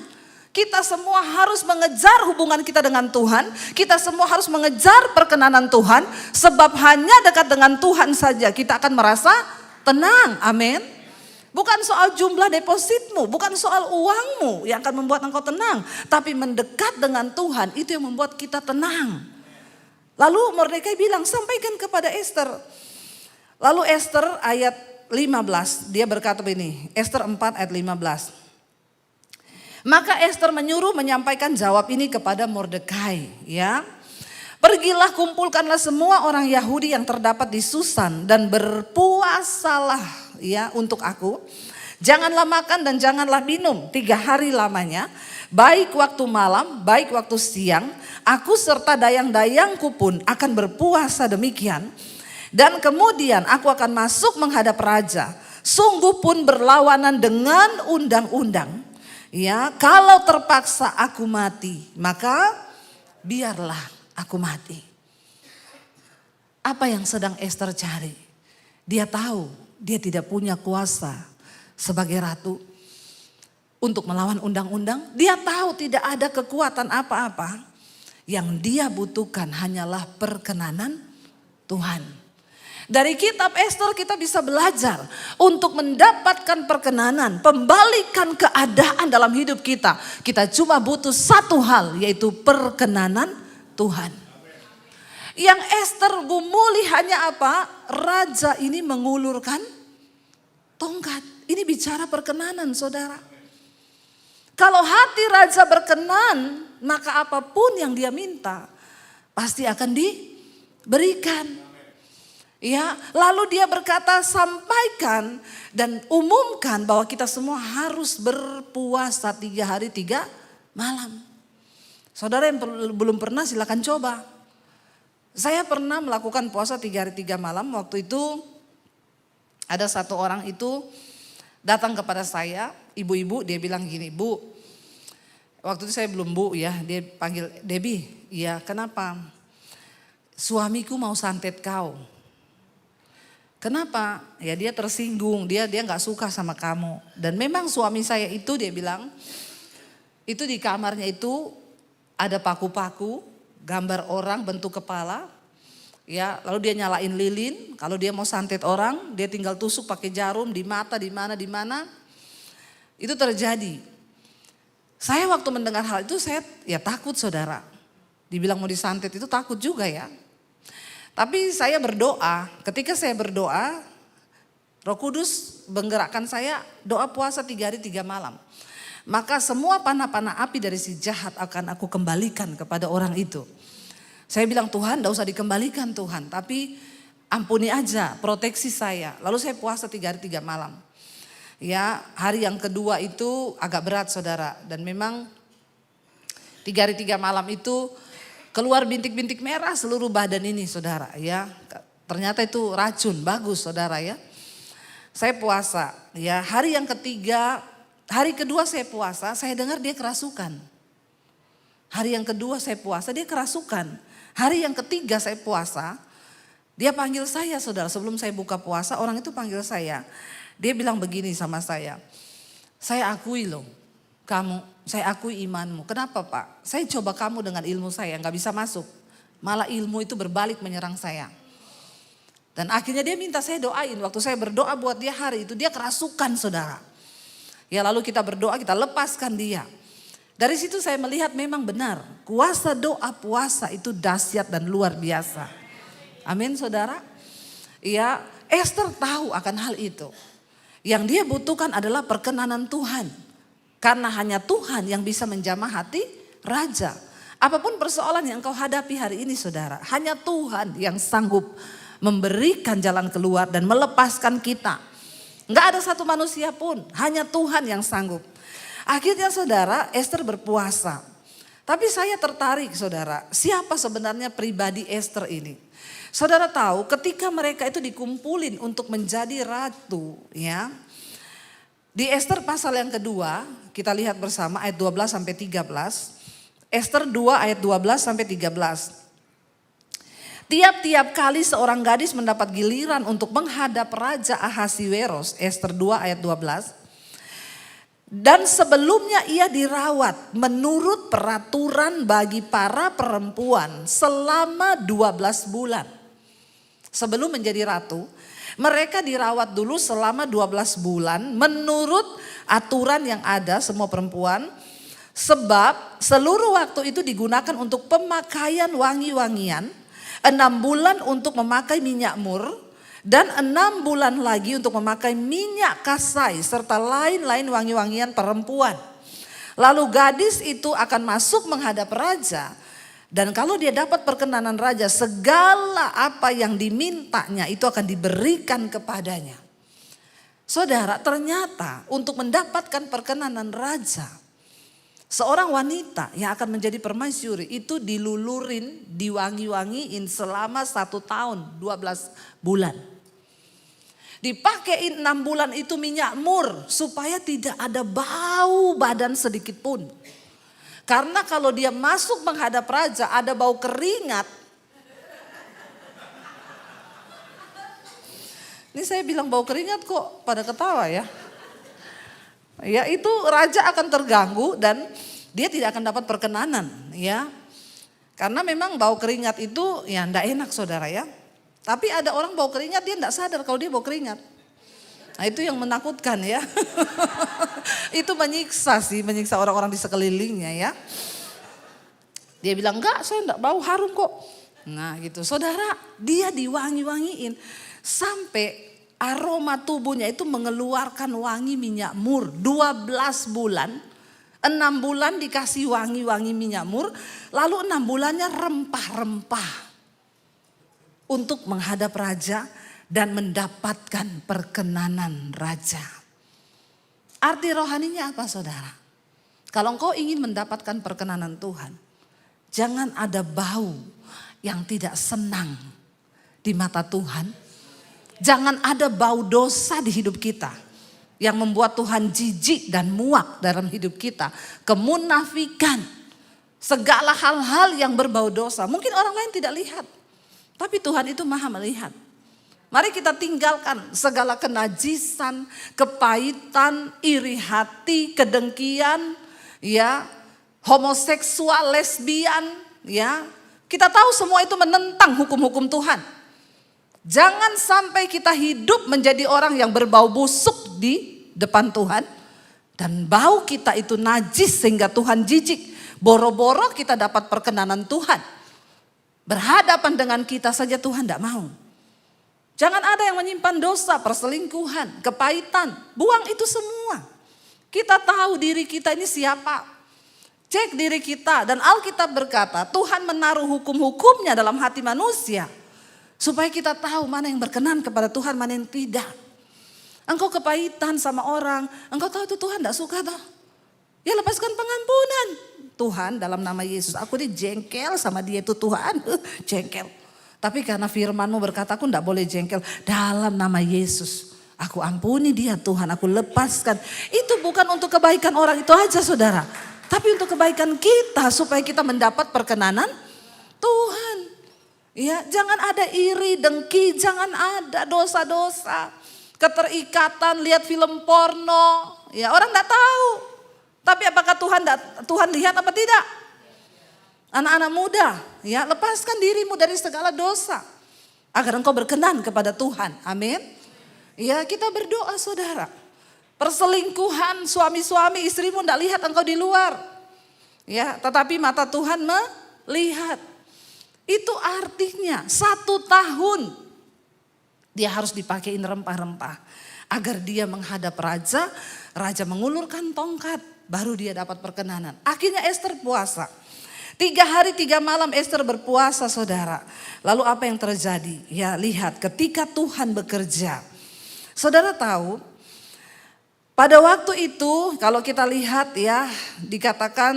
Kita semua harus mengejar hubungan kita dengan Tuhan. Kita semua harus mengejar perkenanan Tuhan. Sebab hanya dekat dengan Tuhan saja kita akan merasa tenang. Amin. Bukan soal jumlah depositmu, bukan soal uangmu yang akan membuat engkau tenang. Tapi mendekat dengan Tuhan itu yang membuat kita tenang. Lalu Mordekai bilang, sampaikan kepada Ester. Lalu Ester ayat 15, dia berkata begini, Ester 4 ayat 15. Maka Ester menyuruh menyampaikan jawab ini kepada Mordekai, ya. Pergilah kumpulkanlah semua orang Yahudi yang terdapat di Susan dan berpuasalah ya untuk aku. Janganlah makan dan janganlah minum 3 hari lamanya, baik waktu malam, baik waktu siang. Aku serta dayang-dayangku pun akan berpuasa demikian. Dan kemudian aku akan masuk menghadap raja. Sungguh pun berlawanan dengan undang-undang. Ya, kalau terpaksa aku mati, maka biarlah aku mati. Apa yang sedang Ester cari? Dia tahu dia tidak punya kuasa sebagai ratu untuk melawan undang-undang. Dia tahu tidak ada kekuatan apa-apa. Yang dia butuhkan hanyalah perkenanan Tuhan. Dari kitab Ester kita bisa belajar untuk mendapatkan perkenanan, pembalikan keadaan dalam hidup kita. Kita cuma butuh satu hal, yaitu perkenanan Tuhan. Yang Ester gumuli hanya apa? Raja ini mengulurkan tongkat. Ini bicara perkenanan, saudara. Kalau hati raja berkenan, maka apapun yang dia minta pasti akan diberikan. Ya, lalu dia berkata, sampaikan dan umumkan bahwa kita semua harus berpuasa 3 hari 3 malam. Saudara yang belum pernah silakan coba. Saya pernah melakukan puasa 3 hari 3 malam. Waktu itu ada satu orang itu datang kepada saya, ibu-ibu, dia bilang gini, Bu, waktu itu saya belum Bu ya, dia panggil Debbie, iya kenapa? Suamiku mau santet kau. Kenapa? Ya dia tersinggung, dia gak suka sama kamu. Dan memang suami saya itu dia bilang, itu di kamarnya itu ada paku-paku, gambar orang bentuk kepala. Ya, lalu dia nyalain lilin, kalau dia mau santet orang, dia tinggal tusuk pakai jarum di mata, di mana. Itu terjadi. Saya waktu mendengar hal itu saya ya takut, saudara. Dibilang mau disantet itu takut juga ya. Tapi saya berdoa, ketika saya berdoa, Roh Kudus menggerakkan saya doa puasa 3 hari 3 malam. Maka semua panah-panah api dari si jahat akan aku kembalikan kepada orang itu. Saya bilang, Tuhan gak usah dikembalikan Tuhan, tapi ampuni aja, proteksi saya. Lalu saya puasa 3 hari 3 malam. Ya, hari yang kedua itu agak berat, saudara. Dan memang 3 hari 3 malam itu keluar bintik-bintik merah seluruh badan ini, saudara. Ya, ternyata itu racun, bagus, saudara ya. Saya puasa, ya hari yang ketiga, hari kedua saya puasa, saya dengar dia kerasukan. Hari yang kedua saya puasa, dia kerasukan. Hari yang ketiga saya puasa, dia panggil saya, saudara. Sebelum saya buka puasa, orang itu panggil saya. Dia bilang begini sama saya akui loh kamu, saya akui imanmu. Kenapa Pak? Saya coba kamu dengan ilmu saya, gak bisa masuk. Malah ilmu itu berbalik menyerang saya. Dan akhirnya dia minta saya doain. Waktu saya berdoa buat dia hari itu, dia kerasukan, saudara. Ya lalu kita berdoa, kita lepaskan dia. Dari situ saya melihat memang benar, kuasa doa puasa itu dahsyat dan luar biasa. Amin, saudara. Ya, Ester tahu akan hal itu. Yang dia butuhkan adalah perkenanan Tuhan. Karena hanya Tuhan yang bisa menjamah hati raja. Apapun persoalan yang kau hadapi hari ini, saudara, hanya Tuhan yang sanggup memberikan jalan keluar dan melepaskan kita. Enggak ada satu manusia pun, hanya Tuhan yang sanggup. Akhirnya saudara, Ester berpuasa. Tapi saya tertarik, saudara, siapa sebenarnya pribadi Ester ini? Saudara tahu ketika mereka itu dikumpulin untuk menjadi ratu, ya. Di Ester pasal yang kedua, kita lihat bersama ayat 12 sampai 13. Ester 2 ayat 12 sampai 13. Tiap-tiap kali seorang gadis mendapat giliran untuk menghadap Raja Ahasiweros, Ester 2 ayat 12. Dan sebelumnya ia dirawat menurut peraturan bagi para perempuan selama 12 bulan. Sebelum menjadi ratu, mereka dirawat dulu selama 12 bulan menurut aturan yang ada semua perempuan. Sebab seluruh waktu itu digunakan untuk pemakaian wangi-wangian, 6 bulan untuk memakai minyak mur, dan 6 bulan lagi untuk memakai minyak kasai serta lain-lain wangi-wangian perempuan. Lalu gadis itu akan masuk menghadap raja. Dan kalau dia dapat perkenanan raja, segala apa yang dimintanya itu akan diberikan kepadanya. Saudara, ternyata untuk mendapatkan perkenanan raja, seorang wanita yang akan menjadi permaisuri itu dilulurin, diwangi-wangiin selama 1 tahun 12 bulan. Dipakein 6 bulan itu minyak mur supaya tidak ada bau badan sedikit pun. Karena kalau dia masuk menghadap raja ada bau keringat. Ini saya bilang bau keringat kok pada ketawa ya. Ya itu raja akan terganggu dan dia tidak akan dapat perkenanan ya. Karena memang bau keringat itu ya enggak enak, saudara ya. Tapi ada orang bau keringat dia enggak sadar kalau dia bau keringat. Nah itu yang menakutkan ya. Itu menyiksa orang-orang di sekelilingnya ya. Dia bilang enggak, saya enggak bau, harum kok. Nah gitu, saudara, dia diwangi-wangiin sampai aroma tubuhnya itu mengeluarkan wangi minyak mur. 12 bulan, 6 bulan dikasih wangi-wangi minyak mur, lalu 6 bulannya rempah-rempah untuk menghadap raja dan mendapatkan perkenanan raja. Arti rohaninya apa, saudara? Kalau engkau ingin mendapatkan perkenanan Tuhan, jangan ada bau yang tidak senang di mata Tuhan. Jangan ada bau dosa di hidup kita yang membuat Tuhan jijik dan muak dalam hidup kita. Kemunafikan, segala hal-hal yang berbau dosa. Mungkin orang lain tidak lihat, tapi Tuhan itu maha melihat. Mari kita tinggalkan segala kenajisan, kepahitan, iri hati, kedengkian, ya, homoseksual, lesbian, ya. Kita tahu semua itu menentang hukum-hukum Tuhan. Jangan sampai kita hidup menjadi orang yang berbau busuk di depan Tuhan. Dan bau kita itu najis sehingga Tuhan jijik. Boro-boro kita dapat perkenanan Tuhan. Berhadapan dengan kita saja Tuhan tidak mau. Jangan ada yang menyimpan dosa, perselingkuhan, kepahitan. Buang itu semua. Kita tahu diri kita ini siapa. Cek diri kita, dan Alkitab berkata Tuhan menaruh hukum-hukumnya dalam hati manusia. Supaya kita tahu mana yang berkenan kepada Tuhan, mana yang tidak. Engkau kepahitan sama orang, engkau tahu itu Tuhan tidak suka toh. Ya lepaskan pengampunan. Tuhan dalam nama Yesus, aku ini jengkel sama dia itu Tuhan, jengkel. Tapi karena firman-Mu berkata aku tidak boleh jengkel, dalam nama Yesus aku ampuni dia Tuhan, aku lepaskan. Itu bukan untuk kebaikan orang itu aja, saudara. Tapi untuk kebaikan kita supaya kita mendapat perkenanan Tuhan. Ya, jangan ada iri, dengki, jangan ada dosa-dosa. Keterikatan, lihat film porno. Ya, orang enggak tahu. Tapi apakah Tuhan lihat apa tidak? Anak-anak muda, ya, lepaskan dirimu dari segala dosa agar engkau berkenan kepada Tuhan. Amin. Ya, kita berdoa, saudara. Perselingkuhan suami-suami, istrimu tidak lihat engkau di luar. Ya, tetapi mata Tuhan melihat. Itu artinya 1 tahun dia harus dipakein rempah-rempah. Agar dia menghadap raja, raja mengulurkan tongkat, baru dia dapat perkenanan. Akhirnya Esther puasa. 3 hari 3 malam Esther berpuasa, saudara. Lalu apa yang terjadi? Ya, lihat ketika Tuhan bekerja. Saudara tahu, pada waktu itu kalau kita lihat ya, dikatakan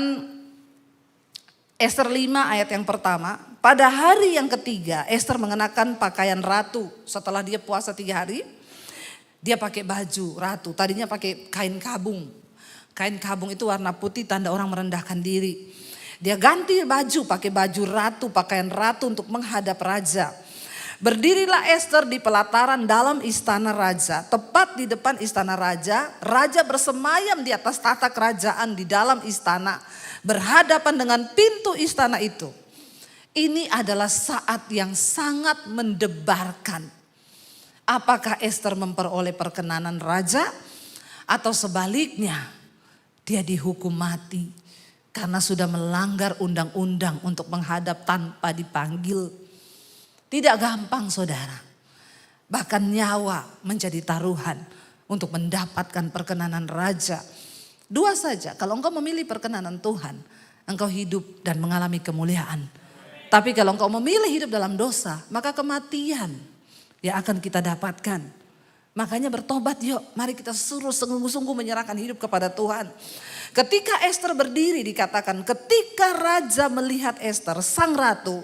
Esther 5 ayat yang pertama. Pada hari yang ketiga Esther mengenakan pakaian ratu. Setelah dia puasa 3 hari, dia pakai baju ratu. Tadinya pakai kain kabung. Kain kabung itu warna putih, tanda orang merendahkan diri. Dia ganti baju, pakai baju ratu, pakaian ratu untuk menghadap raja. Berdirilah Esther di pelataran dalam istana raja. Tepat di depan istana raja, raja bersemayam di atas tahta kerajaan di dalam istana. Berhadapan dengan pintu istana itu. Ini adalah saat yang sangat mendebarkan. Apakah Esther memperoleh perkenanan raja? Atau sebaliknya, dia dihukum mati. Karena sudah melanggar undang-undang untuk menghadap tanpa dipanggil. Tidak gampang, saudara. Bahkan nyawa menjadi taruhan untuk mendapatkan perkenanan raja. 2 saja, kalau engkau memilih perkenanan Tuhan, engkau hidup dan mengalami kemuliaan. Tapi kalau engkau memilih hidup dalam dosa, maka kematian yang akan kita dapatkan. Makanya bertobat yuk, mari kita suruh sungguh-sungguh menyerahkan hidup kepada Tuhan. Ketika Esther berdiri dikatakan ketika raja melihat Esther, sang ratu,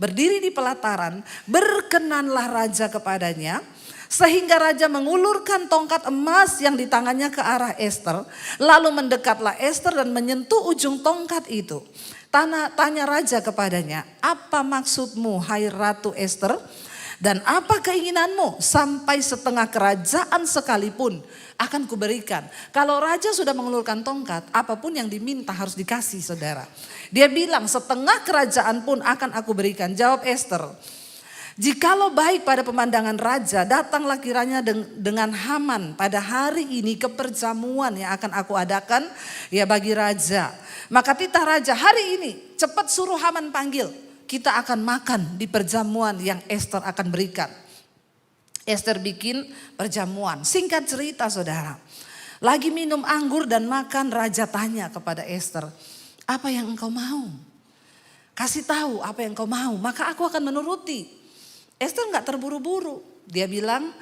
berdiri di pelataran, berkenanlah raja kepadanya. Sehingga raja mengulurkan tongkat emas yang di tangannya ke arah Esther. Lalu mendekatlah Esther dan menyentuh ujung tongkat itu. Tanya raja kepadanya, apa maksudmu hai Ratu Esther? Dan apa keinginanmu? Sampai setengah kerajaan sekalipun akan kuberikan. Kalau raja sudah mengulurkan tongkat, apapun yang diminta harus dikasih, saudara. Dia bilang setengah kerajaan pun akan aku berikan. Jawab Esther, jikalau baik pada pemandangan raja, datanglah kiranya dengan Haman pada hari ini ke perjamuan yang akan aku adakan ya bagi raja. Maka titah raja, hari ini cepat suruh Haman panggil. kita akan makan di perjamuan yang Esther akan berikan. Esther bikin perjamuan. Singkat cerita saudara, lagi minum anggur dan makan, raja tanya kepada Esther, apa yang engkau mau? Kasih tahu apa yang engkau mau, maka aku akan menuruti. Esther gak terburu-buru. Dia bilang,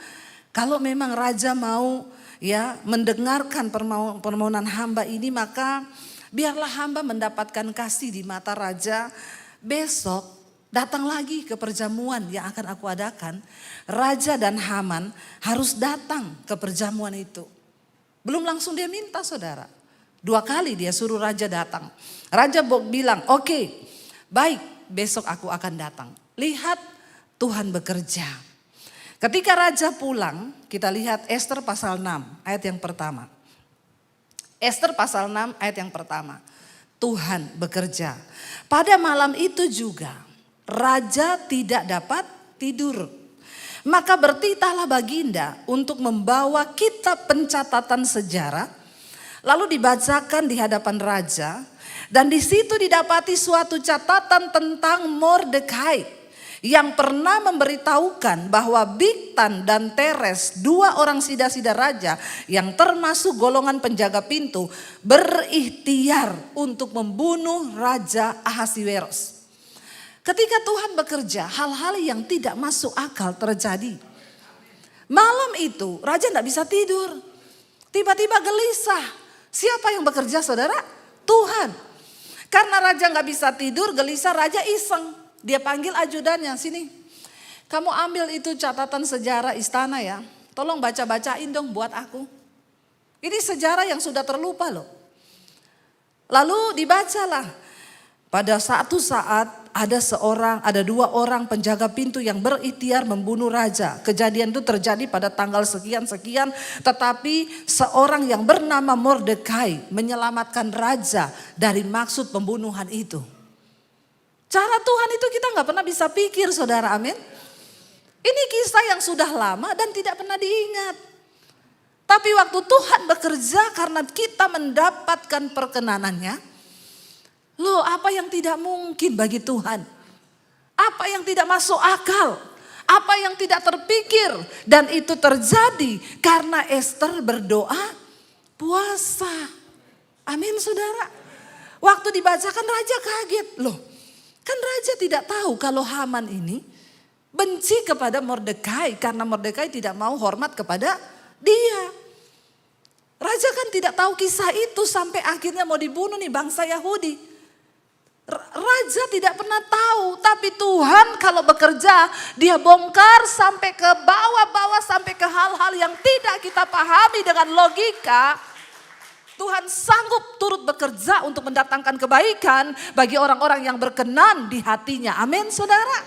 kalau memang raja mau ya mendengarkan permohonan hamba ini, maka biarlah hamba mendapatkan kasih di mata raja. Besok datang lagi ke perjamuan yang akan aku adakan. Raja dan Haman harus datang ke perjamuan itu. Belum langsung dia minta saudara. 2 kali dia suruh raja datang. Raja bilang, oke, baik, besok aku akan datang. Lihat Tuhan bekerja. Ketika raja pulang, kita lihat Esther pasal 6 ayat yang pertama. Esther pasal 6 ayat yang pertama. Tuhan bekerja. Pada malam itu juga raja tidak dapat tidur. Maka bertitahlah baginda untuk membawa kitab pencatatan sejarah. Lalu dibacakan di hadapan raja. Dan di situ didapati suatu catatan tentang Mordekai. Yang pernah memberitahukan bahwa Bigtan dan Teres, 2 orang sida-sida raja yang termasuk golongan penjaga pintu, berikhtiar untuk membunuh Raja Ahasiweros. Ketika Tuhan bekerja, hal-hal yang tidak masuk akal terjadi. Malam itu raja tidak bisa tidur. Tiba-tiba gelisah. Siapa yang bekerja saudara? Tuhan. Karena raja nggak bisa tidur, gelisah, raja iseng. Dia panggil ajudannya, sini. Kamu ambil itu catatan sejarah istana ya. Tolong baca-bacain dong buat aku. Ini sejarah yang sudah terlupa loh. Lalu dibacalah. Pada satu saat ada 2 orang penjaga pintu yang berikhtiar membunuh raja. Kejadian itu terjadi pada tanggal sekian-sekian. Tetapi seorang yang bernama Mordekai menyelamatkan raja dari maksud pembunuhan itu. Cara Tuhan itu kita gak pernah bisa pikir saudara, amin. Ini kisah yang sudah lama dan tidak pernah diingat. Tapi waktu Tuhan bekerja karena kita mendapatkan perkenanannya. Loh, apa yang tidak mungkin bagi Tuhan? Apa yang tidak masuk akal? Apa yang tidak terpikir? Dan itu terjadi karena Esther berdoa puasa. Amin saudara. Waktu dibacakan raja kaget. Loh, kan raja tidak tahu kalau Haman ini benci kepada Mordekai. Karena Mordekai tidak mau hormat kepada dia. Raja kan tidak tahu kisah itu sampai akhirnya mau dibunuh nih bangsa Yahudi. Raja tidak pernah tahu, tapi Tuhan kalau bekerja dia bongkar sampai ke bawah-bawah, sampai ke hal-hal yang tidak kita pahami dengan logika. Tuhan sanggup turut bekerja untuk mendatangkan kebaikan bagi orang-orang yang berkenan di hatinya. Amin saudara.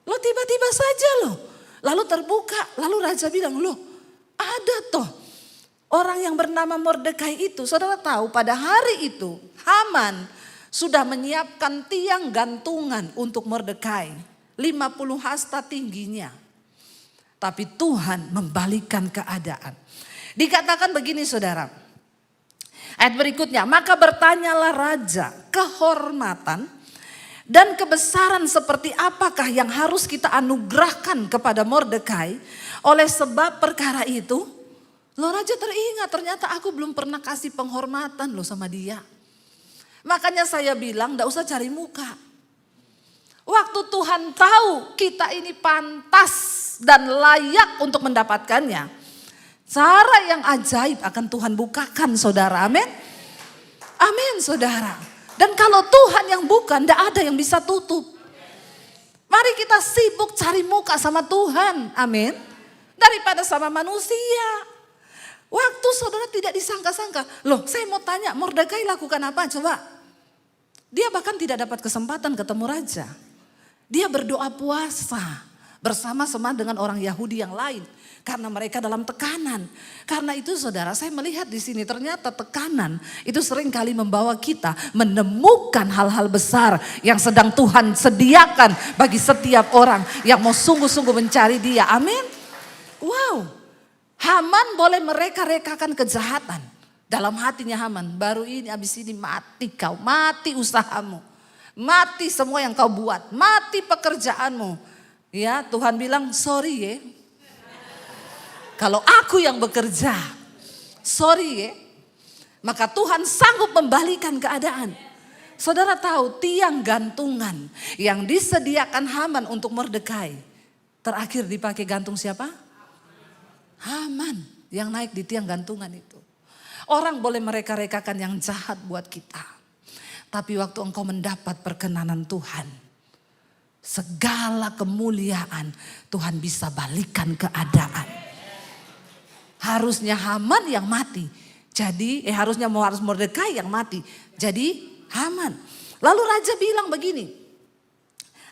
Lo tiba-tiba saja loh, lalu terbuka, lalu raja bilang, loh ada toh orang yang bernama Mordekai itu. Saudara tahu pada hari itu Haman sudah menyiapkan tiang gantungan untuk Mordekai. 50 hasta tingginya. Tapi Tuhan membalikkan keadaan. Dikatakan begini saudara. Ayat berikutnya. Maka bertanyalah raja kehormatan dan kebesaran seperti apakah yang harus kita anugerahkan kepada Mordekai. Oleh sebab perkara itu. Loh raja teringat ternyata aku belum pernah kasih penghormatan loh sama dia. Makanya saya bilang tidak usah cari muka. Waktu Tuhan tahu kita ini pantas dan layak untuk mendapatkannya. Cara yang ajaib akan Tuhan bukakan saudara, amin. Amin saudara. Dan kalau Tuhan yang bukan tidak ada yang bisa tutup. Mari kita sibuk cari muka sama Tuhan, amin. Daripada sama manusia. Waktu saudara tidak disangka-sangka. Loh saya mau tanya Mordekai lakukan apa coba. Dia bahkan tidak dapat kesempatan ketemu raja. Dia berdoa puasa bersama-sama dengan orang Yahudi yang lain. Karena mereka dalam tekanan. Karena itu saudara saya melihat di sini ternyata tekanan itu sering kali membawa kita menemukan hal-hal besar yang sedang Tuhan sediakan bagi setiap orang yang mau sungguh-sungguh mencari dia. Amin. Wow. Haman boleh mereka-rekakan kejahatan. Dalam hatinya Haman, baru ini habis ini mati kau, mati usahamu. Mati semua yang kau buat, mati pekerjaanmu. Ya, Tuhan bilang sorry ya. Kalau aku yang bekerja, sorry ya. Maka Tuhan sanggup membalikan keadaan. Saudara tahu tiang gantungan yang disediakan Haman untuk Mordekai. Terakhir dipakai gantung siapa? Haman yang naik di tiang gantungan itu. Orang boleh mereka-rekakan yang jahat buat kita. Tapi waktu engkau mendapat perkenanan Tuhan, segala kemuliaan Tuhan bisa balikan keadaan. Harusnya Haman yang mati. Jadi harus Mordekai yang mati. Jadi Haman. Lalu raja bilang begini,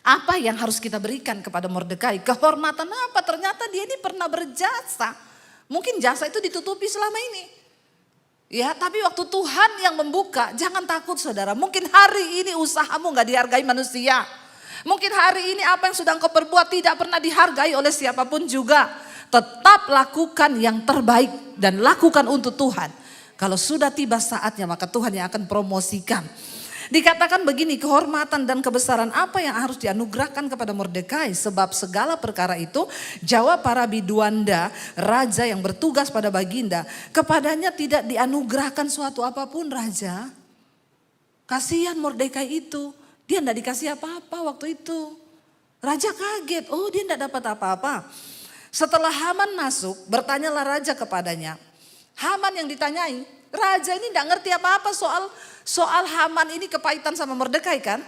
apa yang harus kita berikan kepada Mordekai? Kehormatan apa? Ternyata dia ini pernah berjasa. Mungkin jasa itu ditutupi selama ini. Ya, tapi waktu Tuhan yang membuka, jangan takut saudara. Mungkin hari ini usahamu gak dihargai manusia. Mungkin hari ini apa yang sudah engkau perbuat tidak pernah dihargai oleh siapapun juga. Tetap lakukan yang terbaik dan lakukan untuk Tuhan. Kalau sudah tiba saatnya maka Tuhan yang akan promosikan. Dikatakan begini, kehormatan dan kebesaran apa yang harus dianugerahkan kepada Mordekai. Sebab segala perkara itu jawab para biduanda, raja yang bertugas pada baginda. Kepadanya tidak dianugerahkan suatu apapun raja. Kasihan Mordekai itu, dia tidak dikasih apa-apa waktu itu. Raja kaget, oh dia tidak dapat apa-apa. Setelah Haman masuk, bertanyalah raja kepadanya. Haman yang ditanyai, raja ini tidak ngerti apa-apa soal Haman ini kepahitan sama Mordekai kan.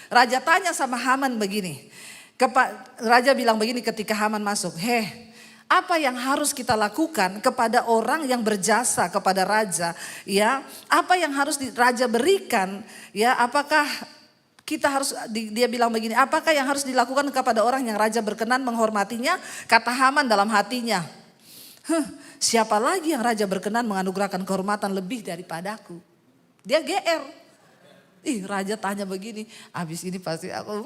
Raja tanya sama Haman begini. Raja bilang begini ketika Haman masuk. Apa yang harus kita lakukan kepada orang yang berjasa kepada raja? Ya, apa yang harus raja berikan? Ya, apakah kita harus, dia bilang begini. Apakah yang harus dilakukan kepada orang yang raja berkenan menghormatinya? Kata Haman dalam hatinya. Siapa lagi yang raja berkenan menganugerahkan kehormatan lebih daripadaku? Dia GR. Raja tanya begini, habis ini pasti aku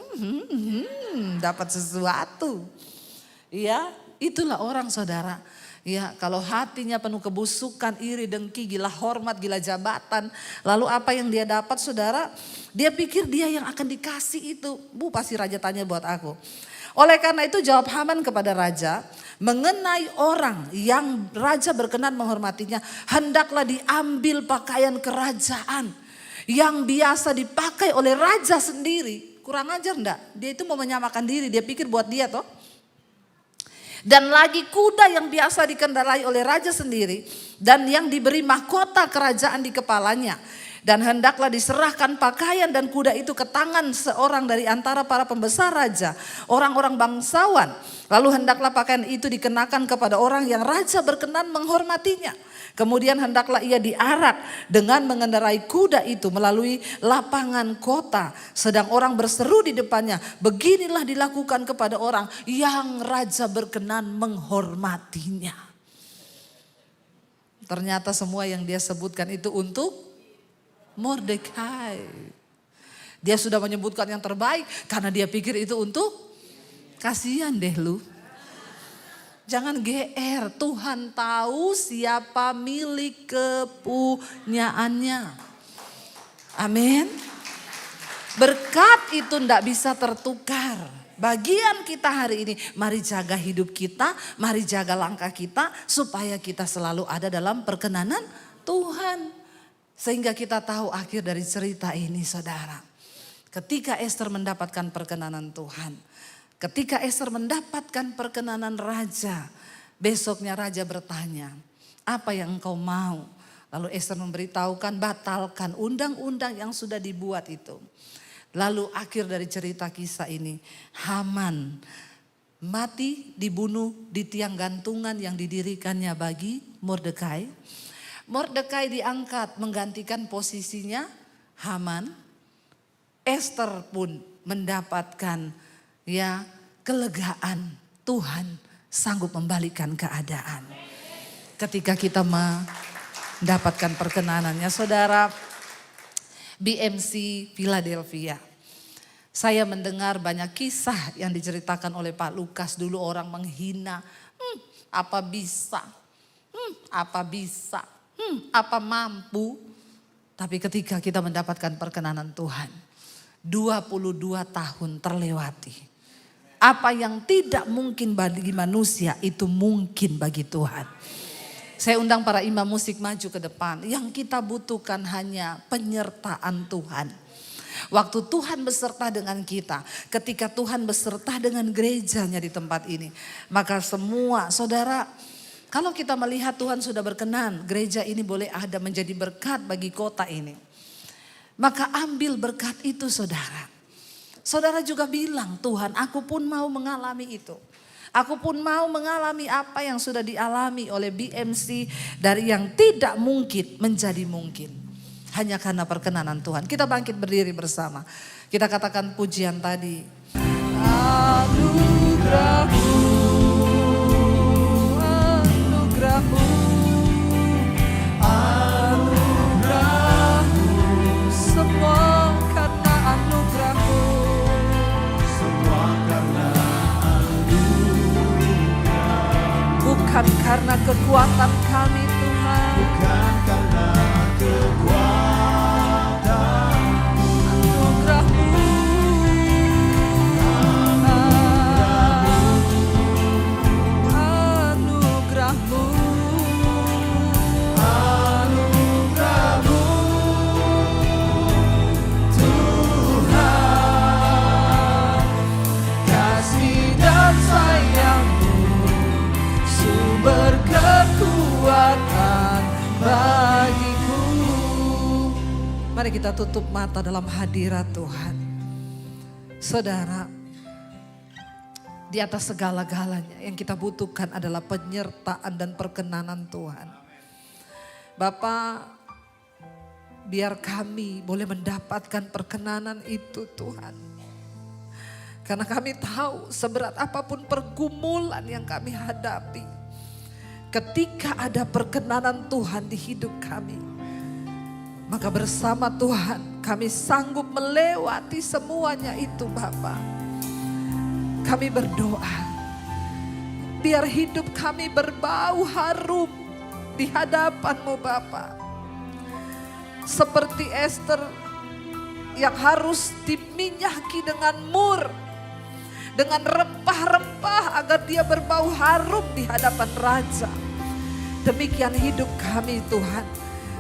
dapat sesuatu. Ya, itulah orang saudara. Ya, kalau hatinya penuh kebusukan, iri, dengki, gila hormat, gila jabatan. Lalu apa yang dia dapat saudara? Dia pikir dia yang akan dikasih itu. Pasti raja tanya buat aku. Oleh karena itu jawab Haman kepada raja, mengenai orang yang raja berkenan menghormatinya, hendaklah diambil pakaian kerajaan yang biasa dipakai oleh raja sendiri. Kurang ajar enggak? Dia itu mau menyamakan diri, dia pikir buat dia toh. Dan lagi kuda yang biasa dikendarai oleh raja sendiri dan yang diberi mahkota kerajaan di kepalanya. Dan hendaklah diserahkan pakaian dan kuda itu ke tangan seorang dari antara para pembesar raja, orang-orang bangsawan. Lalu hendaklah pakaian itu dikenakan kepada orang yang raja berkenan menghormatinya. Kemudian hendaklah ia diarak dengan mengendarai kuda itu melalui lapangan kota. Sedang orang berseru di depannya, beginilah dilakukan kepada orang yang raja berkenan menghormatinya. Ternyata semua yang dia sebutkan itu untuk Mordekai. Dia sudah menyebutkan yang terbaik karena dia pikir itu untuk, kasihan deh lu. Jangan GR, Tuhan tahu siapa milik kepunyaannya. Amin. Berkat itu tidak bisa tertukar. Bagian kita hari ini, mari jaga hidup kita, mari jaga langkah kita supaya kita selalu ada dalam perkenanan Tuhan. Sehingga kita tahu akhir dari cerita ini saudara. Ketika Ester mendapatkan perkenanan Tuhan. Ketika Ester mendapatkan perkenanan raja. Besoknya raja bertanya, apa yang engkau mau? Lalu Ester memberitahukan, batalkan undang-undang yang sudah dibuat itu. Lalu akhir dari cerita kisah ini, Haman mati dibunuh di tiang gantungan yang didirikannya bagi Mordekai. Mordekai diangkat menggantikan posisinya Haman. Ester pun mendapatkan kelegaan. Tuhan sanggup membalikan keadaan. Ketika kita mendapatkan perkenanannya saudara, BMC Philadelphia. Saya mendengar banyak kisah yang diceritakan oleh Pak Lukas. Dulu orang menghina, apa bisa, apa mampu. Tapi ketika kita mendapatkan perkenanan Tuhan, 22 tahun terlewati. Apa yang tidak mungkin bagi manusia itu mungkin bagi Tuhan. Saya undang para imam musik maju ke depan. Yang kita butuhkan hanya penyertaan Tuhan. Waktu Tuhan beserta dengan kita, ketika Tuhan beserta dengan gerejanya di tempat ini, maka semua saudara, kalau kita melihat Tuhan sudah berkenan, gereja ini boleh ada menjadi berkat bagi kota ini. Maka ambil berkat itu saudara. Saudara juga bilang, Tuhan aku pun mau mengalami itu. Aku pun mau mengalami apa yang sudah dialami oleh BMC, dari yang tidak mungkin menjadi mungkin. Hanya karena perkenanan Tuhan. Kita bangkit berdiri bersama. Kita katakan pujian tadi. Anugerah-Mu, anugerah-Mu, anugerah-Mu, semua karena anugerah-Mu. Semua karena anugerah-Mu. Bukan karena kekuatan kami Tuhan. Bukan karena kekuatan. Berkekuatan bagiku. Mari kita tutup mata dalam hadirat Tuhan. Saudara, di atas segala-galanya yang kita butuhkan adalah penyertaan dan perkenanan Tuhan. Bapa, biar kami boleh mendapatkan perkenanan itu Tuhan. Karena kami tahu seberat apapun pergumulan yang kami hadapi, ketika ada perkenanan Tuhan di hidup kami, maka bersama Tuhan kami sanggup melewati semuanya itu Bapa. Kami berdoa, biar hidup kami berbau harum di hadapan-Mu Bapa. Seperti Esther yang harus diminyaki dengan mur, dengan rempah-rempah agar dia berbau harum di hadapan Raja. Demikian hidup kami Tuhan.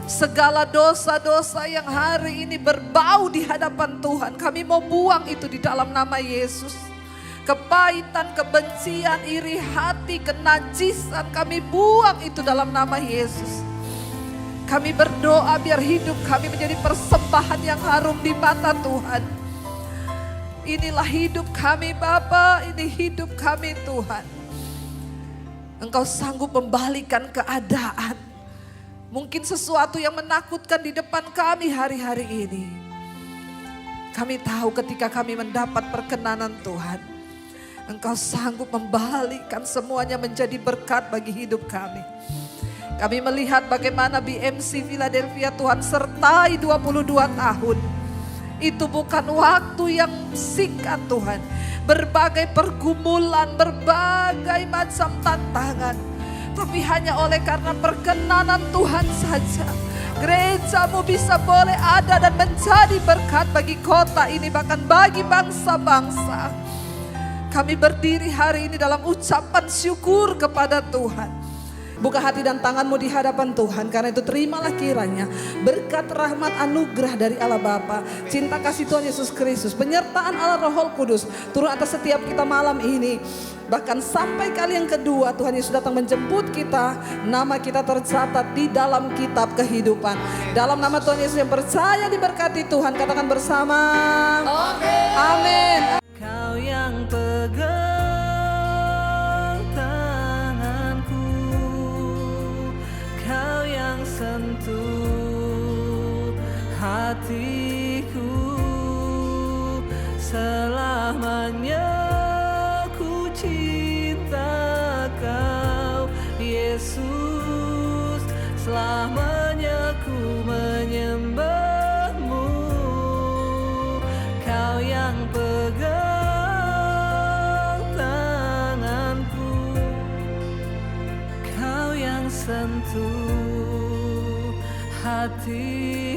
Segala dosa-dosa yang hari ini berbau di hadapan Tuhan, kami mau buang itu di dalam nama Yesus. Kepahitan, kebencian, iri hati, kenajisan, kami buang itu dalam nama Yesus. Kami berdoa biar hidup kami menjadi persembahan yang harum di mata Tuhan. Inilah hidup kami Bapa, ini hidup kami Tuhan. Engkau sanggup membalikan keadaan. Mungkin sesuatu yang menakutkan di depan kami hari-hari ini. Kami tahu ketika kami mendapat perkenanan Tuhan, Engkau sanggup membalikan semuanya menjadi berkat bagi hidup kami. Kami melihat bagaimana BMC Philadelphia Tuhan sertai 22 tahun. Itu bukan waktu yang singkat Tuhan. Berbagai pergumulan, berbagai macam tantangan. Tapi hanya oleh karena perkenanan Tuhan saja, gereja-Mu bisa boleh ada dan menjadi berkat bagi kota ini, bahkan bagi bangsa-bangsa. Kami berdiri hari ini dalam ucapan syukur kepada Tuhan. Buka hati dan tanganmu di hadapan Tuhan. Karena itu terimalah kiranya berkat rahmat anugerah dari Allah Bapa, cinta kasih Tuhan Yesus Kristus, penyertaan Allah Roh Kudus turun atas setiap kita malam ini. Bahkan sampai kali yang kedua Tuhan Yesus datang menjemput kita, nama kita tercatat di dalam kitab kehidupan. Dalam nama Tuhan Yesus yang percaya diberkati Tuhan, katakan bersama amin. Amin. Kau yang pegang tanganku, Kau yang sentuh hatiku, selamanya ku cinta Kau Yesus, selamanya ku menyembah-Mu. Kau yang pegang tanganku, Kau yang sentuh hati.